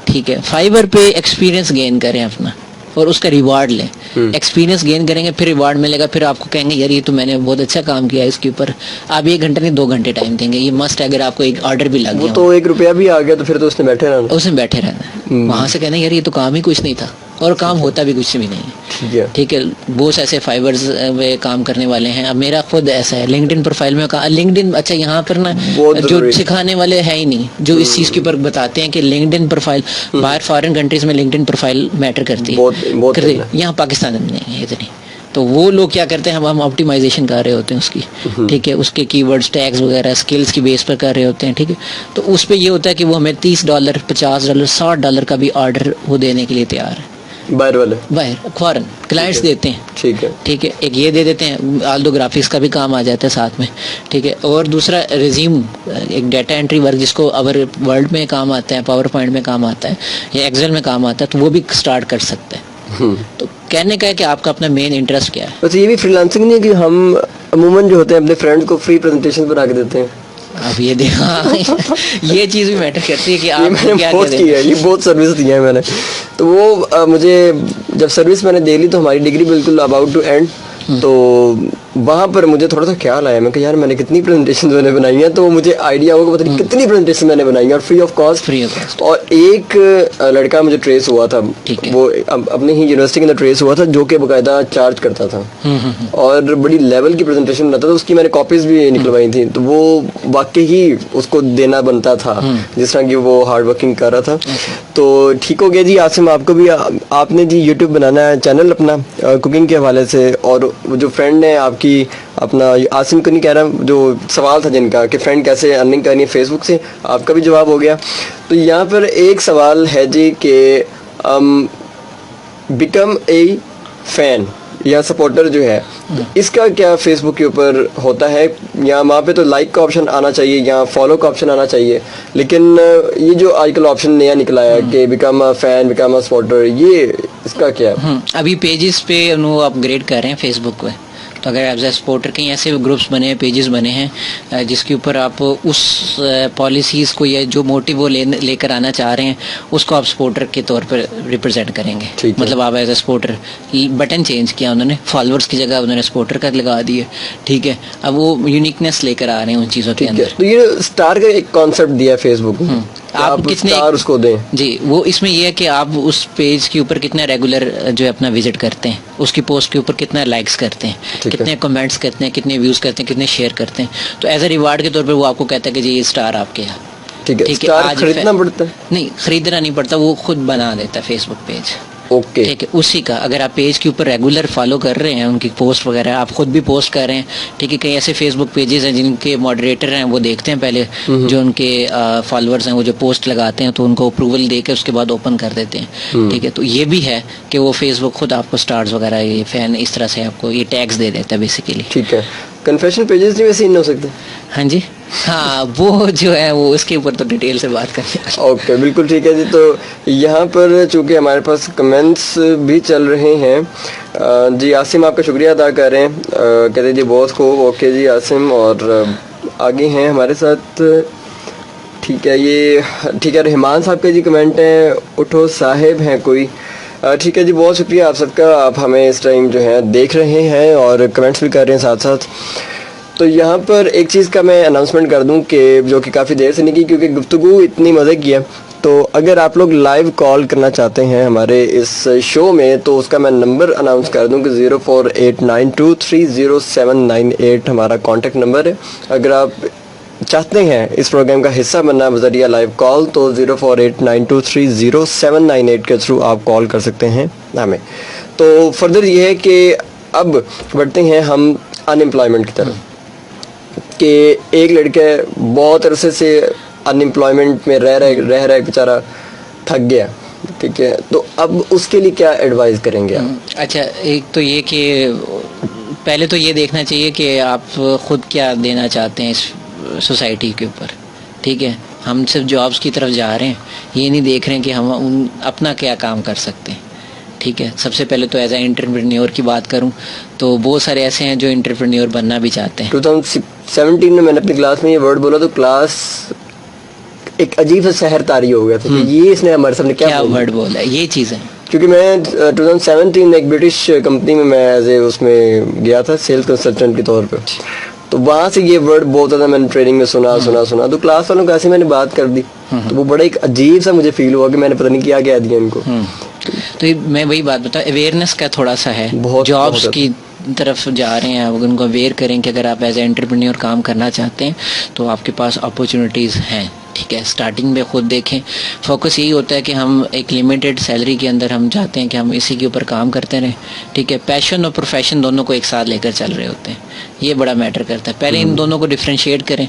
ٹھیک ہے. فائیور پہ ایکسپیرینس گین کریں اپنا اور اس کا ریوارڈ لیں. ایکسپیرینس گین کریں گے پھر ریوارڈ ملے گا, پھر آپ کو کہیں گے یار یہ تو میں نے بہت اچھا کام کیا ہے اس کے اوپر. آپ 1 گھنٹے نہیں 2 گھنٹے ٹائم دیں گے, یہ مسٹ ہے. اگر آپ کو ایک آرڈر بھی لگ گیا تو 1 روپیہ بھی آ گیا تو پھر تو اس نے بیٹھے رہنا, وہاں سے کہنا یار یہ تو کام ہی کچھ نہیں تھا, اور کام ہوتا بھی کچھ بھی نہیں ہے, ٹھیک ہے. بہت ایسے فائبرز میں کام کرنے والے ہیں. اب میرا خود ایسا ہے, لنکڈ ان پروفائل میں لنکڈ ان, اچھا یہاں پر نا جو سکھانے والے ہے ہی نہیں جو اس چیز کے اوپر بتاتے ہیں کہ لنکڈ ان پروفائل باہر فارن کنٹریز میں لنکڈ ان پروفائل میٹر کرتی ہے, یہاں پاکستان میں نہیں ہے اتنی. تو وہ لوگ کیا کرتے ہیں, ہم آپٹیمائزیشن کر رہے ہوتے ہیں اس کی, ٹھیک ہے, اس کے کی ورڈز ٹیگز وغیرہ اسکلز کی بیس پر کر رہے ہوتے ہیں, ٹھیک ہے. تو اس پہ یہ ہوتا ہے کہ وہ ہمیں $30 $50 $60 کا بھی آرڈر وہ دینے کے لیے تیار ہے. باہر فورن کلائنٹس دیتے ہیں, ٹھیک ہے. ایک یہ دے دیتے ہیں, آلدو گرافکس کا بھی کام آ جاتا ہے ساتھ میں, ٹھیک ہے. اور دوسرا ریزیوم, ایک ڈیٹا انٹری ورک جس کو اور ورلڈ میں کام آتا ہے, پاور پوائنٹ میں کام آتا ہے یا ایکسل میں کام آتا ہے, تو وہ بھی اسٹارٹ کر سکتا ہے. تو کہنے کا ہے کہ آپ کا اپنا مین انٹرسٹ کیا ہے. بس یہ بھی فری لانسنگ نہیں ہے کہ ہم عموماً جو ہوتے ہیں اپنے فرینڈ کو فری پریزنٹیشن بنا کے دیتے ہیں. اب یہ دیکھا یہ چیز بھی میٹر کرتی ہے کہ آپ کیا کی ہے, یہ بہت سروس دی ہے میں نے. تو وہ مجھے جب سروس میں نے دے لی تو ہماری ڈگری بالکل اباؤٹ ٹو اینڈ, تو وہاں پر مجھے تھوڑا سا خیال آیا, میں کہ یار میں نے کتنی پریزنٹیشن میں نے بنائی ہیں, تو مجھے آئیڈیا ہوگا پتہ نہیں کتنی پریزنٹیشن میں نے بنائی ہیں اور فری آف کاسٹ. اور ایک لڑکا مجھے ٹریس ہوا تھا, وہ اپنی ہی یونیورسٹی کے اندر ٹریس ہوا تھا, جو کہ باقاعدہ چارج کرتا تھا اور بڑی لیول کی پریزنٹیشن بناتا تھا. اس کی میں نے کاپیز بھی نکلوائی تھیں, تو وہ واقعی ہی اس کو دینا بنتا تھا جس طرح کہ وہ ہارڈ ورکنگ کر رہا تھا. تو ٹھیک ہو گیا جی. عاصم, آپ کو بھی, آپ نے جی یوٹیوب بنانا ہے چینل اپنا کوکنگ کے حوالے سے, اور وہ جو فرینڈ نے آپ کی اپنا, عاصم کو نہیں کہہ رہا, جو سوال تھا جن کا کہ فرینڈ کیسے ارننگ کرنی ہے فیس بک سے, آپ کا بھی جواب ہو گیا. تو یہاں پر ایک سوال ہے جی کہ بیکم اے فین یا سپورٹر جو ہے اس کا کیا فیس بک کے اوپر ہوتا ہے؟ یا وہاں پہ تو لائک کا آپشن آنا چاہیے یا فالو کا آپشن آنا چاہیے، لیکن یہ جو آج کل آپشن نیا نکلا ہے کہ become a fan, become a supporter, یہ اس کا کیا ہے؟ ابھی پیجز پہ وہ اپ گریڈ کر رہے ہیں فیس بک پہ. تو اگر ایز اے سپورٹر کہیں ایسے گروپس بنے ہیں، پیجز بنے ہیں جس کے اوپر آپ اس پالیسیز کو یا جو موٹیو وہ لے کر آنا چاہ رہے ہیں اس کو آپ سپورٹر کے طور پر ریپرزینٹ کریں گے. مطلب آپ as a supporter button change کیا انہوں نے، فالوورس کی جگہ انہوں نے سپورٹر کا لگا دیے. ٹھیک ہے، اب وہ یونیکنیس لے کر آ رہے ہیں ان چیزوں کے اندر. تو یہ اسٹار کا ایک کانسیپٹ دیا فیس بک میں، آپ کتنے اس کو دیں. جی، وہ اس میں یہ ہے کہ آپ اس پیج کے اوپر کتنا ریگولر جو ہے اپنا وزٹ کرتے ہیں، اس کی پوسٹ کے اوپر کتنا لائکس کرتے ہیں، کتنے کمنٹس کرتے ہیں، کتنے ویوز کرتے ہیں، کتنے شیئر کرتے ہیں. تو ایز اے ریوارڈ کے طور پر وہ آپ کو کہتا ہے کہ جی یہ اسٹار آپ کے ہے. ٹھیک ہے، اسٹار خریدنا پڑتا ہے؟ نہیں، خریدنا نہیں پڑتا، وہ خود بنا دیتا ہے فیس بک پیج. اوکے، ٹھیک ہے، اسی کا اگر آپ پیج کے اوپر ریگولر فالو کر رہے ہیں، ان کی پوسٹ وغیرہ آپ خود بھی پوسٹ کر رہے ہیں. ٹھیک ہے، کئی ایسے فیس بک پیجز ہیں جن کے ماڈریٹر ہیں، وہ دیکھتے ہیں پہلے جو ان کے فالوورز ہیں، وہ جو پوسٹ لگاتے ہیں تو ان کو اپروول دے کے اس کے بعد اوپن کر دیتے ہیں. ٹھیک ہے، تو یہ بھی ہے کہ وہ فیس بک خود آپ کو سٹارز وغیرہ یہ فین اس طرح سے آپ کو یہ ٹیگز دے دیتا ہے بیسیکلی. ٹھیک ہے، کنفیشن پیجز نہیں ویسے ان ہو سکتے؟ ہاں جی، ہاں وہ جو ہے وہ اس کے اوپر تو ڈیٹیل سے بات کرتے ہیں. اوکے، بالکل ٹھیک ہے جی. تو یہاں پر چونکہ ہمارے پاس کمنٹس بھی چل رہے ہیں. جی عاصم آپ کا شکریہ ادا کر رہے ہیں، کہتے ہیں جی بہت خوب. اوکے جی عاصم، اور آگے ہیں ہمارے ساتھ. ٹھیک ہے، یہ ٹھیک ہے، رحمان صاحب کا جی کمنٹ ہے، اٹھو صاحب ہیں کوئی. ٹھیک ہے جی، بہت شکریہ آپ سب کا، آپ ہمیں اس ٹائم جو ہے دیکھ رہے ہیں اور کمنٹس بھی کر رہے ہیں ساتھ ساتھ. تو یہاں پر ایک چیز کا میں اناؤنسمنٹ کر دوں کہ جو کہ کافی دیر سے نہیں کی کیونکہ گفتگو اتنی مزے کی ہے. تو اگر آپ لوگ لائیو کال کرنا چاہتے ہیں ہمارے اس شو میں تو اس کا میں نمبر اناؤنس کر دوں کہ 0489230798 ہمارا کانٹیکٹ نمبر ہے. اگر آپ چاہتے ہیں اس پروگرام کا حصہ بننا بذریعہ لائیو کال تو 0489230798 کے تھرو آپ کال کر سکتے ہیں ہمیں. تو فردر یہ ہے کہ اب بڑھتے ہیں ہم ان امپلائمنٹ کی طرف، کہ ایک لڑکا بہت عرصے سے ان امپلائمنٹ میں رہ رہے بیچارہ تھک گیا. ٹھیک ہے، تو اب اس کے لیے کیا ایڈوائز کریں گے آپ؟ اچھا، ایک تو یہ کہ پہلے تو یہ دیکھنا چاہیے کہ آپ خود کیا دینا چاہتے ہیں اس سوسائٹی کے اوپر. ٹھیک ہے، ہم صرف جابس کی طرف جا رہے ہیں، یہ نہیں دیکھ رہے ہیں کہ ہم اپنا کیا کام کر سکتے ہیں. ٹھیک ہے، سب سے پہلے تو ایز اے انٹرپرینیور کی بات کروں تو بہت سارے ایسے ہیں جو انٹرپرینیور بننا بھی چاہتے ہیں. 2017 میں نے اپنی کلاس میں یہ ورڈ بولا تو کلاس ایک عجیب سا سحر طاری ہو گیا تھا کہ یہ اس نے ہمارے سامنے کیا ورڈ بولا ہے. یہ چیزیں کیونکہ میں 2017 میں ایک برٹش کمپنی میں ایز اے اس میں گیا تھا سیلز کنسلٹنٹ کے طور پہ. تو وہاں سے یہ ورڈ بہت زیادہ میں نے ٹریننگ میں سنا تو کلاس والوں کو ایسے میں نے بات کر دی تو وہ بڑا ایک عجیب سا مجھے فیل ہوا کہ میں نے پتہ نہیں کیا کہہ دیا ان کو. تو میں وہی بات بتاؤں، اویئرنیس کا تھوڑا سا ہے، جابس کی طرف جا رہے ہیں ان کو اویئر کریں کہ اگر آپ ایز اے انٹرپرینیور کام کرنا چاہتے ہیں تو آپ کے پاس اپرچونیٹیز ہیں. ٹھیک ہے، سٹارٹنگ میں خود دیکھیں. فوکس یہی ہوتا ہے کہ ہم ایک لمیٹڈ سیلری کے اندر ہم چاہتے ہیں کہ ہم اسی کے اوپر کام کرتے رہیں. ٹھیک ہے، پیشن اور پروفیشن دونوں کو ایک ساتھ لے کر چل رہے ہوتے ہیں، یہ بڑا میٹر کرتا ہے. پہلے ان دونوں کو ڈفرینشیٹ کریں.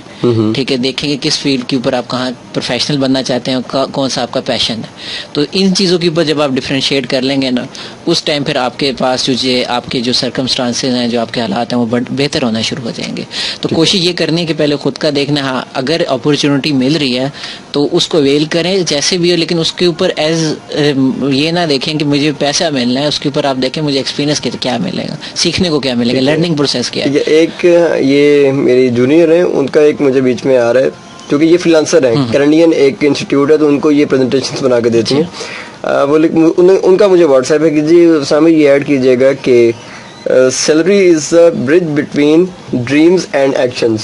ٹھیک ہے، دیکھیں کہ کس فیلڈ کے اوپر آپ کہاں پروفیشنل بننا چاہتے ہیں، کون سا آپ کا پیشن ہے. تو ان چیزوں کے اوپر جب آپ ڈفرینشیٹ کر لیں گے نا، اس ٹائم پھر آپ کے پاس جو آپ کے جو سرکمسٹانسز ہیں، جو آپ کے حالات ہیں، وہ بہتر ہونا شروع ہو جائیں گے. تو کوشش یہ کرنی ہے کہ پہلے خود کا دیکھنا، ہاں اگر اپرچونٹی مل رہی ہے تو اس کو ویل کریں جیسے بھی ہو، لیکن اس کے اوپر یہ نہ دیکھیں کہ مجھے پیسہ ملنا ہے. اس کے اوپر آپ دیکھیں مجھے ایکسپیرینس کیا ملے گا، سیکھنے کو کیا ملے گا، لرننگ پروسیس کیا ہے. ایک یہ میری جونیئر ہیں، ان کا ایک مجھے بیچ میں آ رہا ہے کیونکہ یہ فریلانسر ہیں، کینیڈین ایک انسٹیٹیوٹ ہے تو ان کو یہ پریزنٹیشنز بنا کے دیتی ہیں. وہ ان کا مجھے واٹس ایپ ہے کہ جی سامنے یہ ایڈ کیجیے گا کہ salary is a bridge between dreams and actions.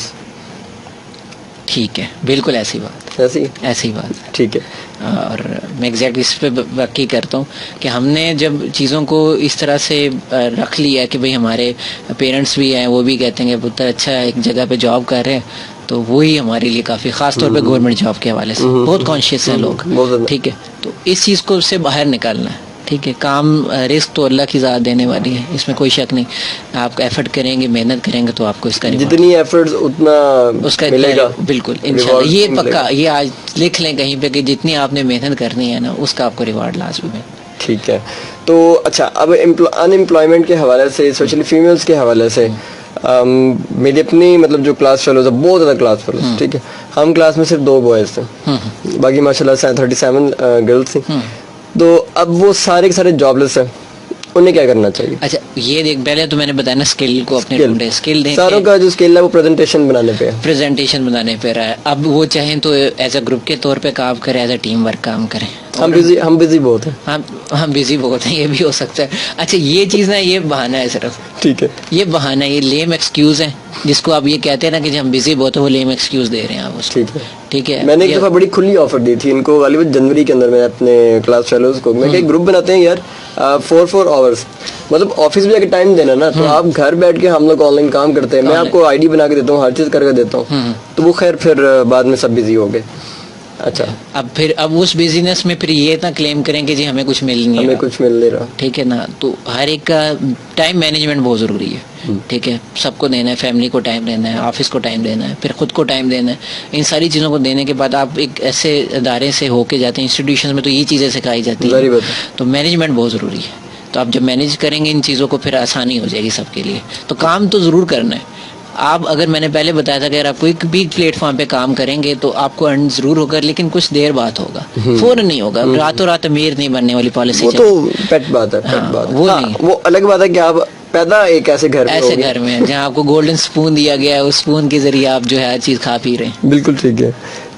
ٹھیک ہے، بالکل ایسی بات، ایسی بات. ٹھیک ہے، اور میں ایگزیکٹلی اس پہ واقعی کرتا ہوں کہ ہم نے جب چیزوں کو اس طرح سے رکھ لیا کہ بھئی ہمارے پیرنٹس بھی ہیں، وہ بھی کہتے ہیں کہ پتر اچھا ایک جگہ پہ جاب کر رہے ہیں، تو وہی ہمارے لیے کافی، خاص طور پہ گورنمنٹ جاب کے حوالے سے بہت کانشیس ہیں لوگ. ٹھیک ہے، تو اس چیز کو سے باہر نکالنا ہے. ٹھیک ہے، کام رزق تو اللہ کی ذات دینے والی ہے، اس میں کوئی شک نہیں. آپ ایفرٹ کریں گے، محنت کریں گے تو آپ کو اس کا جتنی ایفرٹ اتنا اس کا ملے گا. بالکل انشاءاللہ، یہ پکا، یہ آج لکھ لیں کہیں پہ کہ جتنی آپ نے محنت کرنی ہے نا، اس کا آپ کو ریوارڈ لازمی ہے. ٹھیک ہے. تو اچھا, اب ان امپلائمنٹ کے حوالے سے, اسپیشلی فیمیلس کے حوالے سے, میری اپنی مطلب جو کلاس فیلوز ہے, بہت زیادہ کلاس فیلوز, ٹھیک ہے, ہم کلاس میں صرف 2 بوائز تھے, باقی ماشاء اللہ 37 گرلس تھیں. تو اب وہ سارے کے سارے جاب لیس ہیں, انہیں کیا کرنا چاہیے؟ اچھا یہ دیکھ, پہلے تو میں نے بتایا نا اسکل کو اپنے ڈھونڈے, اسکل دیں. ساروں کا جو اسکل ہے وہ پریزنٹیشن بنانے پہ ہے, پریزنٹیشن بنانے پہ رہا ہے. اب وہ چاہیں تو ایز اے گروپ کے طور پہ کام کریں, ایز اے ٹیم ورک کام کریں. ہم بزی بہت ہیں, ہم بزی بہت ہیں, یہ بھی ہو سکتا ہے. اچھا یہ چیز نا, یہ بہانہ ہے صرف, ٹھیک ہے, یہ بہانہ ہے, یہ لیم ایکسکیوز ہے, جس کو آپ یہ کہتے ہیں نا کہ ہم بزی بہت ہیں, وہ لیم ایکسکیوز دے رہے ہیں آپ اس کو. ٹھیک ہے, میں نے ایک دفعہ بڑی کھلی آفر دی تھی ان کو, غالباً جنوری کے اندر, میں اپنے کلاس فیلوز کو, میں کہ ایک گروپ بناتے ہیں یار 4 آورس, مطلب آفس بھی اگر ٹائم دینا نا, تو آپ گھر بیٹھ کے, ہم لوگ آن لائن کام کرتے ہیں, میں آپ کو ID بنا کے دیتا ہوں, ہر چیز کر کے دیتا ہوں, تو وہ خیر پھر بعد میں سب بزی ہو گئے. اچھا, اب اس بزنس میں پھر یہ نہ کلیم کریں کہ جی ہمیں کچھ مل نہیں رہا, ٹھیک ہے نا. تو ہر ایک کا ٹائم مینجمنٹ بہت ضروری ہے, ٹھیک ہے, سب کو دینا ہے, فیملی کو ٹائم دینا ہے, آفس کو ٹائم دینا ہے, پھر خود کو ٹائم دینا ہے. ان ساری چیزوں کو دینے کے بعد آپ ایک ایسے ادارے سے ہو کے جاتے ہیں, انسٹیٹیوشن میں, تو یہ چیزیں سکھائی جاتی ہیں, تو مینجمنٹ بہت ضروری ہے. تو آپ جب مینیج کریں گے ان چیزوں کو, پھر آسانی ہو جائے گی سب کے لیے. تو کام تو ضرور کرنا ہے. آپ اگر میں نے پہلے بتایا تھا کہ اگر آپ کوئی بھی پلیٹ فارم پہ کام کریں گے تو آپ کو ارن ضرور ہوگا, لیکن کچھ دیر بعد ہوگا, فوراً نہیں ہوگا. راتوں رات امیر نہیں بننے والی پالیسی, وہ تو پیٹ بات ہے, وہ نہیں, وہ الگ بات ہے کہ آپ پیدا ایک ایسے گھر میں جہاں آپ کو گولڈن سپون دیا گیا ہے, اس سپون کے ذریعے آپ جو ہے ہر چیز کھا پی رہے ہیں. بالکل ٹھیک ہے.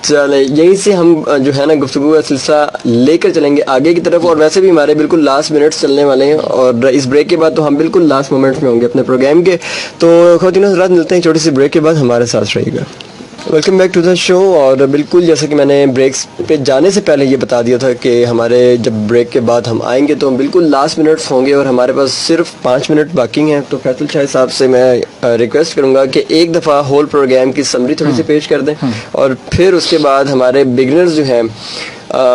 چلیں یہیں سے ہم جو ہے نا گفتگو کا سلسلہ لے کر چلیں گے آگے کی طرف, اور ویسے بھی ہمارے بالکل لاسٹ منٹس چلنے والے ہیں, اور اس بریک کے بعد تو ہم بالکل لاسٹ مومنٹس میں ہوں گے اپنے پروگرام کے. تو خواتین حضرات ملتے ہیں چھوٹی سی بریک کے بعد, ہمارے ساتھ رہیے گا. Welcome back to the show. اور بالکل جیسا کہ میں نے بریکس پہ جانے سے پہلے یہ بتا دیا تھا کہ ہمارے جب بریک کے بعد ہم آئیں گے تو ہم بالکل لاسٹ منٹس ہوں گے, اور ہمارے پاس صرف 5 منٹ باقی ہیں. تو فیصل شاہد صاحب سے میں ریکویسٹ کروں گا کہ ایک دفعہ ہول پروگرام کی سمری تھوڑی سی پیش کر دیں, اور پھر اس کے بعد ہمارے بگنرز جو ہیں,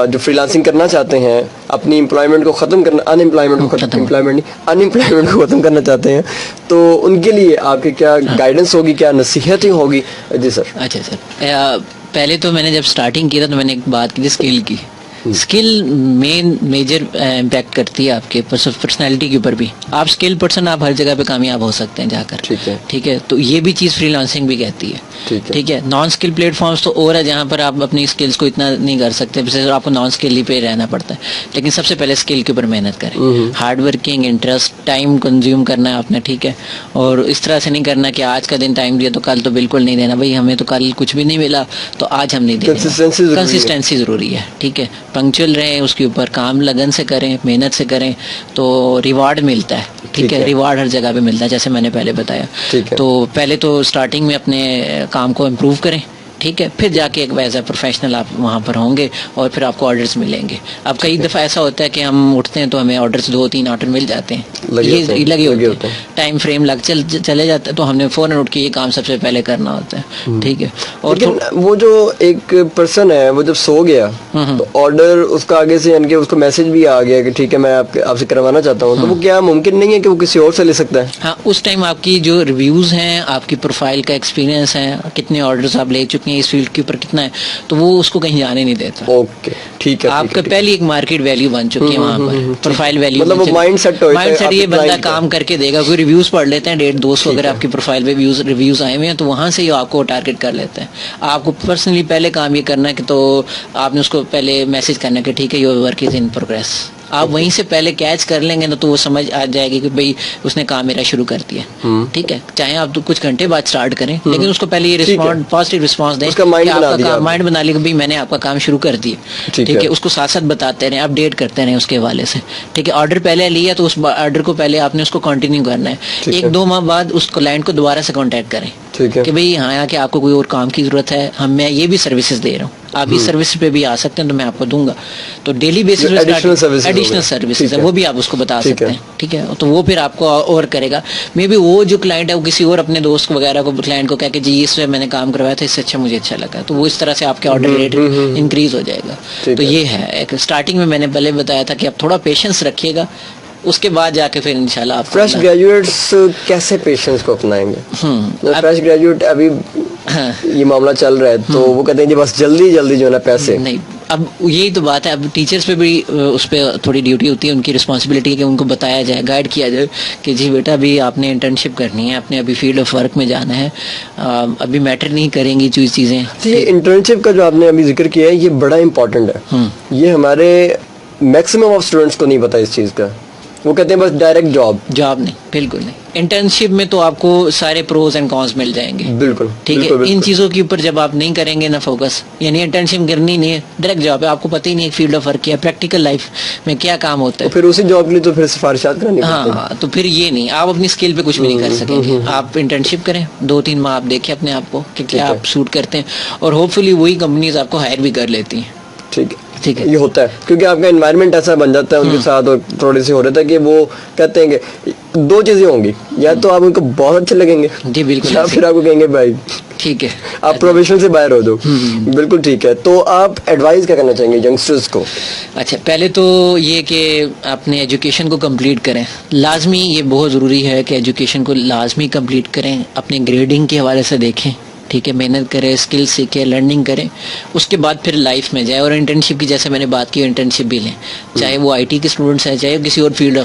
جو فری لانسنگ کرنا چاہتے ہیں, اپنی امپلائمنٹ کو ختم کرنا, انمپلائمنٹ کو ختم کرنا چاہتے ہیں, تو ان کے لیے آپ کی کیا گائیڈنس ہوگی, کیا نصیحتیں ہوگی؟ جی سر. اچھا سر, پہلے تو میں نے جب سٹارٹنگ کی تھا تو میں نے ایک بات کی تھی اسکل کی. اسکل میجر امپیکٹ کرتی ہے آپ کے پرسنالٹی کے اوپر بھی. آپ اسکل پرسن, آپ ہر جگہ پہ کامیاب ہو سکتے ہیں جا کر, ٹھیک ہے. تو یہ بھی چیز فری لانسنگ بھی کہتی ہے, ٹھیک ہے. نان اسکل پلیٹ فارمس تو اور ہے جہاں پر آپ اپنی اسکلس کو اتنا نہیں کر سکتے, آپ کو نان اسکل ہی پہ رہنا پڑتا ہے. لیکن سب سے پہلے اسکل کے اوپر محنت کریں, hard working, interest, time consume کرنا ہے آپ نے, ٹھیک ہے. اور اس طرح سے نہیں کرنا کہ آج کا دن ٹائم دیا تو کل تو بالکل نہیں دینا. بھائی ہمیں تو کل کچھ بھی نہیں ملا تو آج ہم نہیں دیں. کنسسٹینسی ضروری ہے, ٹھیک ہے. پنکچوئل رہیں, اس کے اوپر کام لگن سے کریں, محنت سے کریں, تو ریوارڈ ملتا ہے, ٹھیک ہے. ریوارڈ ہر جگہ پہ ملتا ہے, جیسے میں نے پہلے بتایا. تو پہلے تو اسٹارٹنگ میں اپنے کام کو امپروو کریں, ٹھیک ہے. پھر جا کے ایک ایز اے پروفیشنل آپ وہاں پر ہوں گے, اور پھر آپ کو آرڈرز ملیں گے. اب کئی دفعہ ایسا ہوتا ہے کہ ہم اٹھتے ہیں تو ہمیں آرڈرز 2-3 آرڈر مل جاتے ہیں, یہ لگے ہوتے ہیں, ٹائم فریم چلے جاتا ہے, تو ہم نے فوراً اٹھ کے یہ کام سب سے پہلے کرنا ہوتا ہے, ٹھیک ہے. اور وہ جو ایک پرسن ہے وہ جب سو گیا تو آرڈر اس کا آگے سے, یعنی کہ اس کو میسج بھی آ گیا کہ ٹھیک ہے میں آپ سے کروانا چاہتا ہوں, تو وہ کیا ممکن نہیں ہے کہ وہ کسی اور سے لے سکتا ہے؟ ہاں, اس ٹائم آپ کی جو ریویوز ہیں, آپ کی پروفائل کا ایکسپیرینس ہے, کتنے آرڈرز آپ لے چکے ہیں, اس فیلڈ کے اوپر کتنا ہے, تو وہ اس کو کہیں جانے نہیں دیتا. اوکے, ٹھیک ہے. آپ کا پہلی ایک مارکیٹ ویلیو بن چکی ہے وہاں پر, پروفائل ویلیو, مطلب مائنڈ سیٹ یہ بندہ کام کر کے دے گا. کوئی ریویوز پڑھ لیتے ہیں 150-200, اگر آپ کی پروفائل پہ ریویوز آئے ہوئے ہیں تو وہاں سے ہی آپ کو ٹارگیٹ کر لیتے ہیں. آپ کو پرسنلی پہلے کام یہ کرنا ہے کہ تو آپ نے اس کو پہلے میسج کرنا ہے کہ ٹھیک ہے your work is in progress. آپ وہیں سے پہلے کیچ کر لیں گے نا, تو وہ سمجھ آ جائے گی کہ بھائی اس نے کام میرا شروع کر دیا, ٹھیک ہے. چاہے آپ کچھ گھنٹے بعد اسٹارٹ کریں, لیکن اس کو پہلے یہ پازیٹیو رسپانس دیں, مائنڈ بنا لے کہ بھائی میں نے آپ کا کام شروع کر دیا, ٹھیک ہے. اس کو ساتھ ساتھ بتاتے رہیں, اپڈیٹ کرتے رہیں اس کے حوالے سے, ٹھیک ہے. آرڈر پہلے لیا تو اس آرڈر کو پہلے آپ نے اس کو کنٹینیو کرنا ہے. 1-2 ماہ بعد اس کلائنٹ کو دوبارہ سے کانٹیکٹ کریں کہ بھائی ہاں کہ آپ کو کوئی اور کام کی ضرورت ہے, میں یہ بھی سروسز دے رہا ہوں, آپ اس سروس پہ بھی آ سکتے ہیں تو میں آپ کو دوں گا. تو ڈیلی بیسس پہ ایڈیشنل سروسز ہے, وہ بھی آپ اس کو بتا سکتے ہیں, ٹھیک ہے. تو وہ پھر آپ کو اور کرے گا. مے بی وہ جو کلائنٹ ہے وہ کسی اور اپنے دوست وغیرہ کو, کلائنٹ کو کہہ کہ جی اس پہ میں نے کام کروایا تھا, اس سے اچھا مجھے اچھا لگا, تو وہ اس طرح سے آپ کے آرڈر ریٹ انکریز ہو جائے گا. تو یہ ہے ایک اسٹارٹنگ میں نے پہلے بتایا تھا کہ آپ تھوڑا پیشنس رکھیے گا, اس کے بعد جا کے پھر انشاءاللہ آپ فریش گریجویٹس کیسے پیشنس کو اپنائیں گے؟ فریش گریجویٹ ابھی یہ معاملہ چل رہا ہے تو وہ کہتے ہیں کہ بس جلدی جو ہے نا پیسے. نہیں, اب یہی تو بات ہے, اب ٹیچرز پہ بھی اس پہ تھوڑی ڈیوٹی ہوتی ہے, ان کی رسپانسبلٹی ہے کہ ان کو بتایا جائے, گائیڈ کیا جائے کہ جی بیٹا ابھی آپ نے انٹرنشپ کرنی ہے, آپ نے ابھی فیلڈ آف ورک میں جانا ہے, ابھی میٹر نہیں کریں گی چیزیں. یہ انٹرنشپ کا جو آپ نے ابھی ذکر کیا ہے یہ بڑا امپورٹنٹ ہے, یہ ہمارے میکسیمم آف اسٹوڈنٹس کو نہیں پتا اس چیز کا, وہ کہتے ہیں بس ڈائریکٹ جاب نہیں, بالکل نہیں. انٹرنشپ میں تو آپ کو سارے پروز اینڈ کونس مل جائیں گے, بالکل ٹھیک ہے. ان چیزوں کے اوپر جب آپ نہیں کریں گے نا فوکس, یعنی انٹرنشپ کرنی نہیں ہے, ڈائریکٹ جاب ہے, آپ کو پتہ ہی نہیں ہے فیلڈ آف ورک کیا, پریکٹیکل لائف میں کیا کام ہوتا ہے, پھر اسی جاب کے لیے تو پھر سفارشات کرانی پڑتی ہیں. ہاں, تو پھر یہ نہیں, آپ اپنی اسکل پہ کچھ بھی نہیں کر سکیں گے. آپ انٹرنشپ کریں 2-3 ماہ, آپ دیکھیں اپنے آپ کو کہ کیا آپ سوٹ کرتے ہیں, اور ہوپ فلی وہی کمپنیز آپ کو ہائر بھی کر لیتی ہیں. ٹھیک ہے, یہ ہوتا ہے کیونکہ آپ کا انوائرمنٹ ایسا بن جاتا ہے ان کے ساتھ, اور تھوڑی سی ہو رہا تھا کہ وہ کہتے ہیں کہ 2 چیزیں ہوں گی, یا تو آپ ان کو بہت اچھے لگیں گے, جی بالکل, یا پھر آپ کو کہیں گے بھائی ٹھیک ہے آپ پروفیشن سے باہر ہو دو. بالکل ٹھیک ہے. تو آپ ایڈوائز کیا کرنا چاہیں گے ینگسٹرز کو؟ اچھا, پہلے تو یہ کہ اپنے ایجوکیشن کو کمپلیٹ کریں, لازمی, یہ بہت ضروری ہے کہ ایجوکیشن کو لازمی کمپلیٹ کریں. اپنے گریڈنگ کے حوالے سے دیکھیں, ٹھیک ہے, محنت کریں, اسکل سیکھیں, لرننگ کریں, اس کے بعد پھر لائف میں جائیں. اور انٹرنشپ کی جیسے میں نے بات کی, انٹرنشپ بھی لیں, چاہے وہ آئی ٹی کے اسٹوڈنٹس ہیں, چاہے کسی اور فیلڈ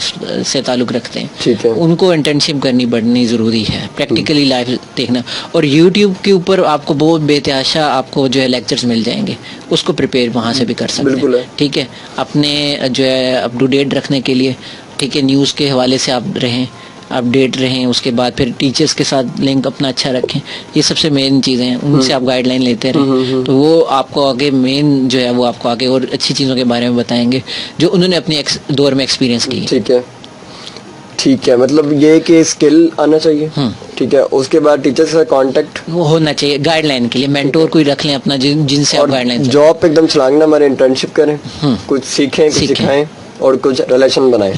سے تعلق رکھتے ہیں, ٹھیک ہے, ان کو انٹرنشپ کرنی بڑھنی ضروری ہے, پریکٹیکلی لائف دیکھنا. اور یوٹیوب کے اوپر آپ کو بہت بے تحاشا آپ کو جو ہے لیکچرز مل جائیں گے, اس کو پریپیئر وہاں سے بھی کر سکتے ہیں, ٹھیک ہے. اپنے جو ہے اپ ٹو ڈیٹ رکھنے کے لیے, ٹھیک ہے, نیوز کے حوالے سے آپ رہیں, اپڈیٹ رہیں. اس کے بعد پھر ٹیچرز کے ساتھ لنک اپنا اچھا رکھیں. یہ سب سے مین چیزیں ہیں, ان سے آپ گائیڈ لائن لیتے رہیں, تو وہ آپ کو آگے مین جو ہے وہ آپ کو آگے اور اچھی چیزوں کے بارے میں بتائیں گے جو انہوں نے اپنے دور میں ایکسپیرینس کی. ٹھیک ہے, مطلب یہ کہ اسکل آنا چاہیے, ٹھیک ہے. اس کے بعد ٹیچر سے کانٹیکٹ وہ ہونا چاہیے, گائیڈ لائن کے لیے مینٹور کوئی رکھ لیں اپنا, جن سے آپ گائیڈ لائن. جاب پہ ایک دم چھلانگ نہ مارے, انٹرنشپ کریں, کچھ سیکھیں, کچھ سکھائیں, اور کچھ ریلیشن بنائیں.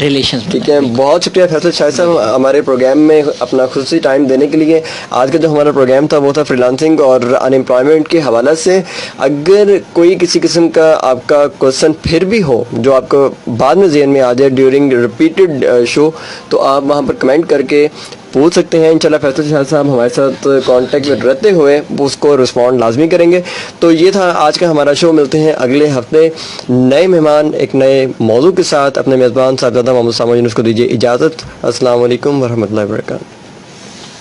ٹھیک ہے, بہت شکریہ فیصل شاہ صاحب ہمارے پروگرام میں اپنا خصوصی ٹائم دینے کے لیے. آج کا جو ہمارا پروگرام تھا وہ تھا فری لانسنگ اور ان امپلائمنٹ کے حوالے سے. اگر کوئی کسی قسم کا آپ کا کوشچن پھر بھی ہو جو آپ کو بعد میں ذہن میں آ جائے ڈیورنگ ریپیٹڈ شو, تو آپ وہاں پر کمنٹ کر کے پوچھ سکتے ہیں. انشاءاللہ فیصل شاہ صاحب ہمارے ساتھ کانٹیکٹ میں رہتے ہوئے اس کو رسپونڈ لازمی کریں گے. تو یہ تھا آج کا ہمارا شو. ملتے ہیں اگلے ہفتے نئے مہمان ایک نئے موضوع کے ساتھ. اپنے میزبان صاحبزادہ محمد سامع یونس کو دیجیے اجازت. السلام علیکم ورحمۃ اللہ وبرکاتہ.